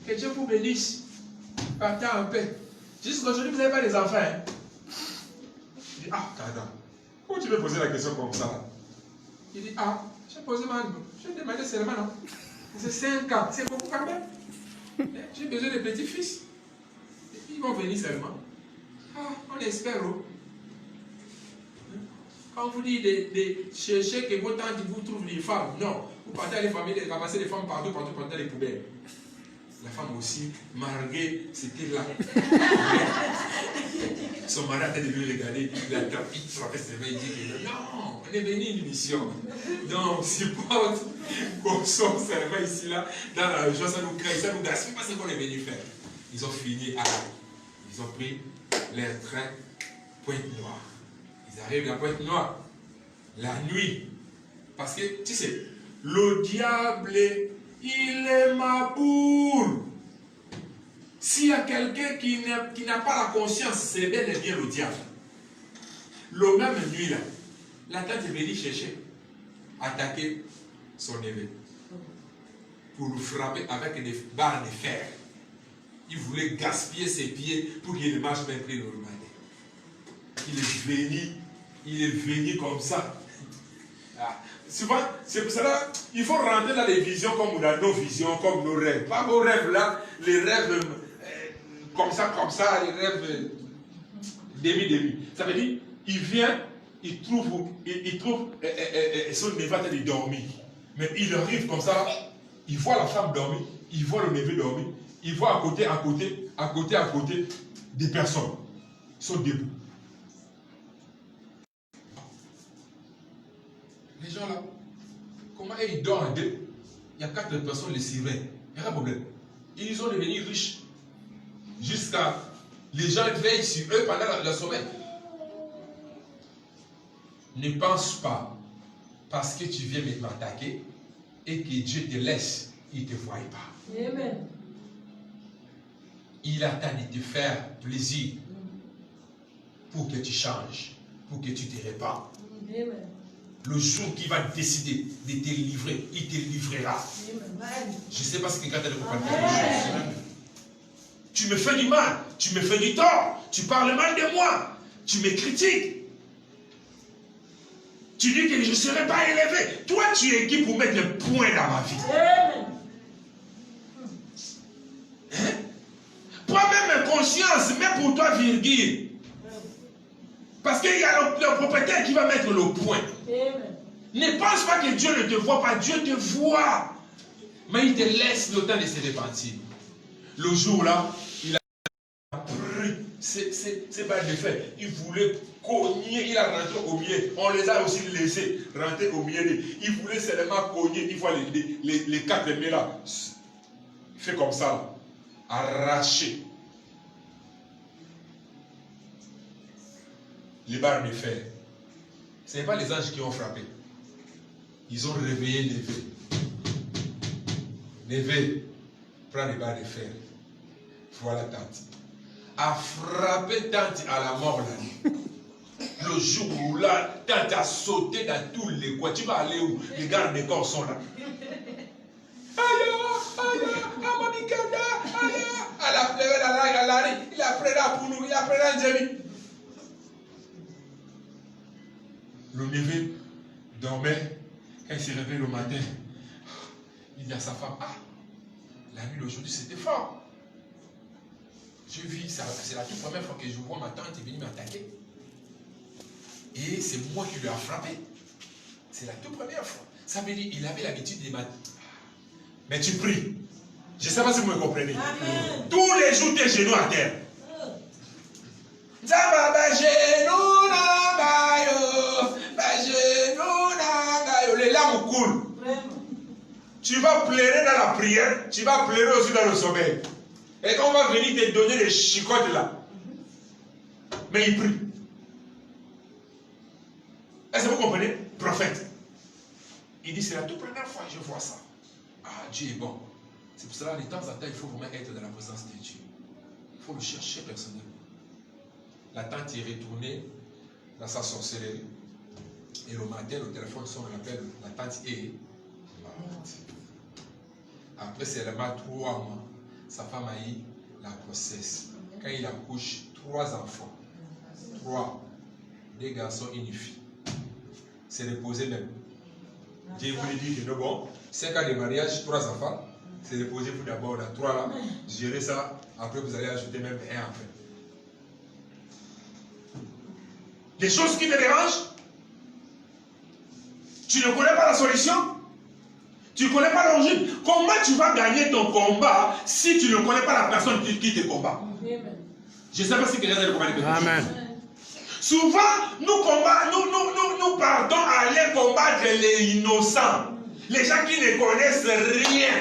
que Dieu vous bénisse. Partez en paix. Jusqu'aujourd'hui, vous n'avez pas les enfants. Hein? Il dit, ah, Kada, pourquoi tu veux poser la question comme ça? Il dit, ah, j'ai posé ma... J'ai demandé seulement, non? C'est 5 ans, c'est beaucoup quand même. J'ai besoin de petits-fils. Ils vont venir seulement. Ah, on espère. Oh. Quand on vous dit de chercher que vos tantes vous trouvent des femmes, non. Vous partez à les familles, de ramasser les femmes partout dans les poubelles. La femme aussi, malgré c'était là. Son mari a de lui regarder, il a tapé, il traverse ses mains, il dit que non, on est venu une mission. Donc, supporte qu'on sort seulement ici, là, dans la joie, ça nous crée, ça nous gaspille, pas ce qu'on est venu faire. Ils ont fini à... Ils ont pris leur train Pointe-Noire. Ils arrivent à Pointe-Noire, la nuit. Parce que, tu sais, le diable, il est ma boule. S'il y a quelqu'un qui n'a pas la conscience, c'est bel et bien le diable. Le même nuit là, la tante est venue chercher, attaquer son évêque pour le frapper avec des barres de fer. Il voulait gaspiller ses pieds pour qu'il ne marche même plus normalement. Il est venu comme ça. Ah. Souvent, c'est pour cela il faut rentrer dans les visions comme dans nos visions, comme nos rêves. Pas vos rêves là, les rêves comme ça, les rêves demi-demi. Ça veut dire, il vient, il trouve son neveu en train de dormir. Mais il arrive comme ça, il voit la femme dormir, il voit le neveu dormir, il voit à côté des personnes. Ils sont debout. Les gens là, comment ils dorment en deux? Il y a 4 personnes les surveillent. Il n'y a pas de problème. Ils ont devenu riches. Jusqu'à les gens veillent sur eux pendant le sommeil. Ne pense pas parce que tu viens m'attaquer et que Dieu te laisse, il ne te voit pas. Amen. il attend de te faire plaisir pour que tu changes, pour que tu te répandes. Le jour qu'il va décider de te livrer, il te livrera. Je ne sais pas si quelqu'un t'a compris quelque chose. Tu me fais du mal, tu me fais du tort, tu parles mal de moi, tu me critiques. Tu dis que je ne serai pas élevé. Toi, tu es qui pour mettre le point dans ma vie? Hein? Toi-même conscience, mais pour toi, virgule. Parce qu'il y a le propriétaire qui va mettre le point. Ne pense pas que Dieu ne te voit pas. Dieu te voit. Mais il te laisse le temps de se repentir. Le jour-là, il a pris. C'est pas de fait. Il voulait cogner. Il a rentré au milieu. On les a aussi laissés rentrer au milieu. Il voulait seulement cogner. Une fois les quatre mille là. Fait comme ça. Là. Arraché. Les barres de fer. Ce n'est pas les anges qui ont frappé. Ils ont réveillé Névé. Névé, prends les barres de fer. Voilà Tanti. A frappé Tanti à la mort là. Le jour où là, Tanti a sauté dans tous les coins. Tu vas aller où? Les gardes des corps sont là. Elle a pleuré dans la galerie. Il a pleuré pour nous. Il a pleuré en Jérémie. Le Névé dormait. Quand il s'est réveillé le matin, il dit à sa femme, ah, la nuit d'aujourd'hui c'était fort. Je vis, c'est la toute première fois que je vois ma tante venir m'attaquer. Et c'est moi qui lui ai frappé. C'est la toute première fois. Ça veut dire qu'il avait l'habitude de m'attaquer. Mais tu pries. Je ne sais pas si vous me comprenez. Amen. Tous les jours, tes genoux à terre. Les larmes coulent. Tu vas pleurer dans la prière, tu vas pleurer aussi dans le sommeil. Et quand on va venir te donner des chicottes là, mais il prie. Est-ce que vous comprenez? Prophète. Il dit, c'est la toute première fois que je vois ça. Ah, Dieu est bon. C'est pour cela, de temps en temps, il faut vraiment être dans la présence de Dieu. Il faut le chercher personnellement. La tante est retournée dans sa sorcellerie. Et le matin, le téléphone sonne, on appelle la tante est morte. Après seulement 3 mois, sa femme a eu la grossesse. Quand il accouche, 3 enfants. 3. 2 garçons et une fille. C'est reposé même. Dieu voulait dire que non, bon, 5 ans de mariage, 3 enfants. C'est reposé pour d'abord dans 3 là. Gérer ça. Après, vous allez ajouter même 1 enfant. Des choses qui te dérangent. Tu ne connais pas la solution. Tu ne connais pas l'origine. Comment tu vas gagner ton combat si tu ne connais pas la personne qui te combat? Je ne sais pas si quelqu'un a compris quelque chose. Amen. Souvent, nous partons à aller combattre les innocents. Les gens qui ne connaissent rien.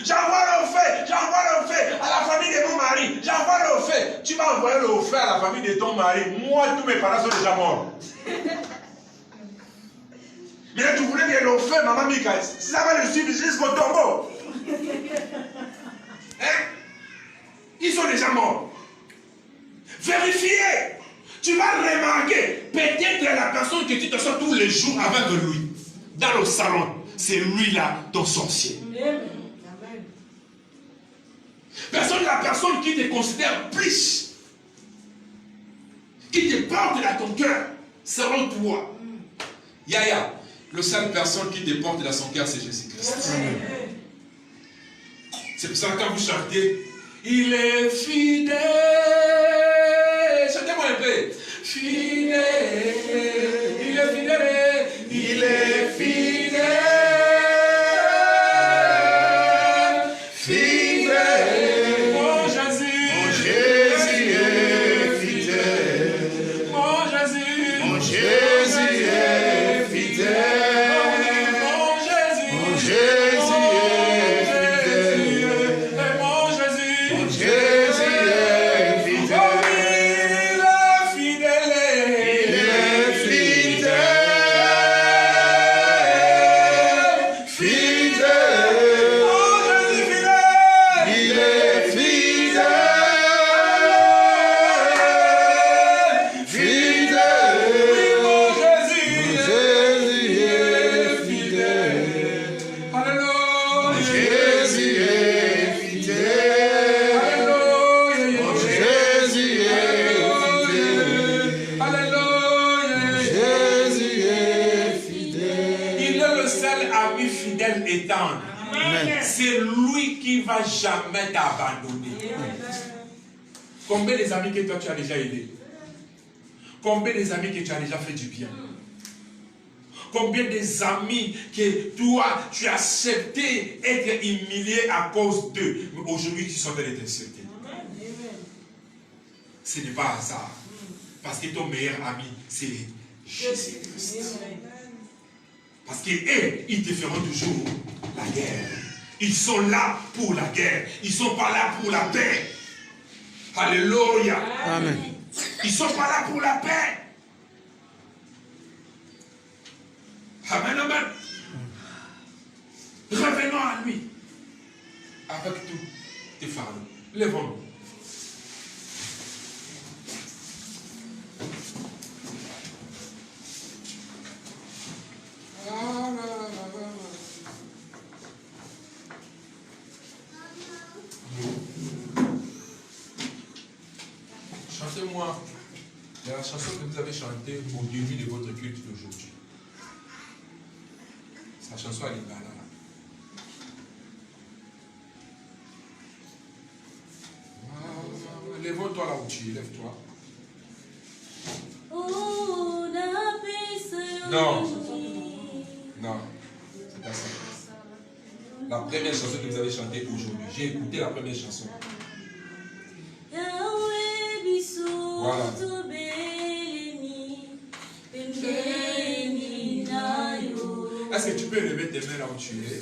J'envoie le fait à la famille de mon mari. J'envoie le fait. Tu vas envoyer le fait à la famille de ton mari. Moi, tous mes parents sont déjà morts. Mais là, tu voulais bien le faire, maman Mika. Si ça va le suivre jusqu'au tombeau. Hein? Ils sont déjà morts. Vérifiez. Tu vas remarquer. Peut-être la personne que tu te sors tous les jours avec lui. Dans le salon. C'est lui-là, ton sorcier. La personne qui te considère plus. Qui te porte dans ton cœur. Selon toi. Yaya. La seule personne qui te porte dans son cœur, c'est Jésus-Christ. C'est pour ça que quand vous chantez, il est fidèle. Chantez-moi un peu. Fidèle. Il est fidèle. Il est fidèle. Fidèle. Mon Jésus. Mon Jésus est fidèle. Mon Jésus. Mon Jésus est fidèle. Fidèle. étendre. C'est lui qui ne va jamais t'abandonner. Combien des amis que toi tu as déjà aidé? Combien des amis que tu as déjà fait du bien? Combien des amis que toi tu as accepté être humilié à cause d'eux, mais aujourd'hui ils sont en train de t'insulter? Ce n'est pas hasard. Parce que ton meilleur ami, c'est Jésus-Christ. Parce qu'eux, ils te feront toujours la guerre. Ils sont là pour la guerre. Ils ne sont pas là pour la paix. Alléluia. Amen. Ils ne sont pas là pour la paix. Amen, amen. Revenons à lui. Avec tous tes fardeaux. Lèvons-nous. Chantez-moi la chanson que vous avez chantée au début de votre culte d'aujourd'hui. Sa chanson, elle est là. Lève-toi là où tu es, lève-toi. Non. Non. C'est pas ça. La première chanson que vous avez chantée aujourd'hui. J'ai écouté la première chanson. Voilà. Est-ce que tu peux lever tes mains là où tu es?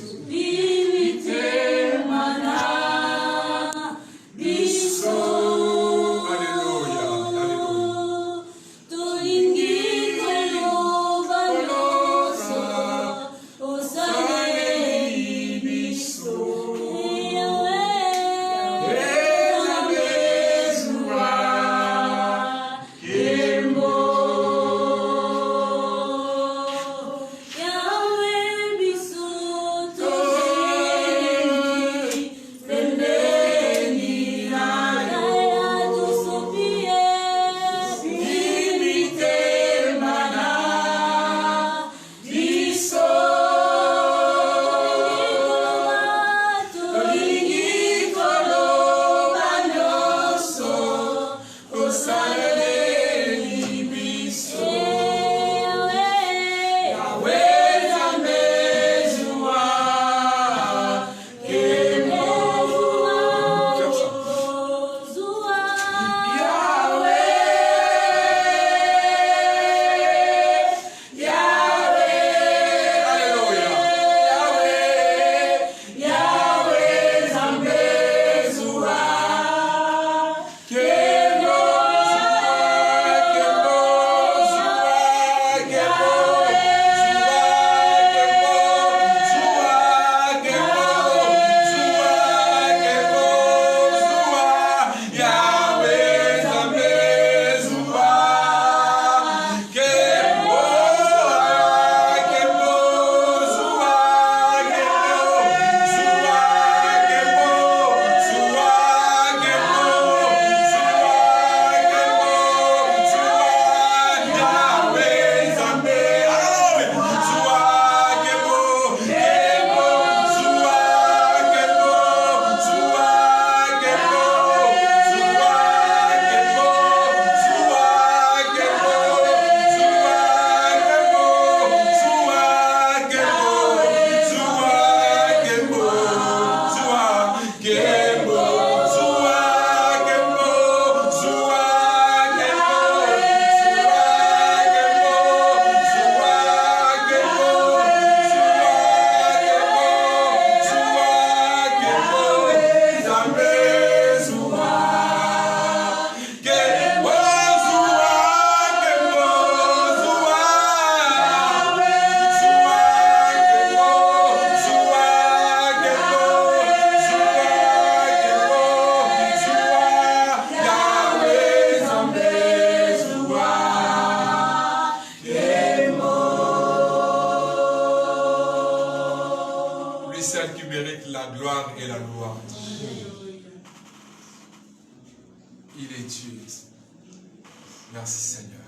Il est Dieu. Merci Seigneur.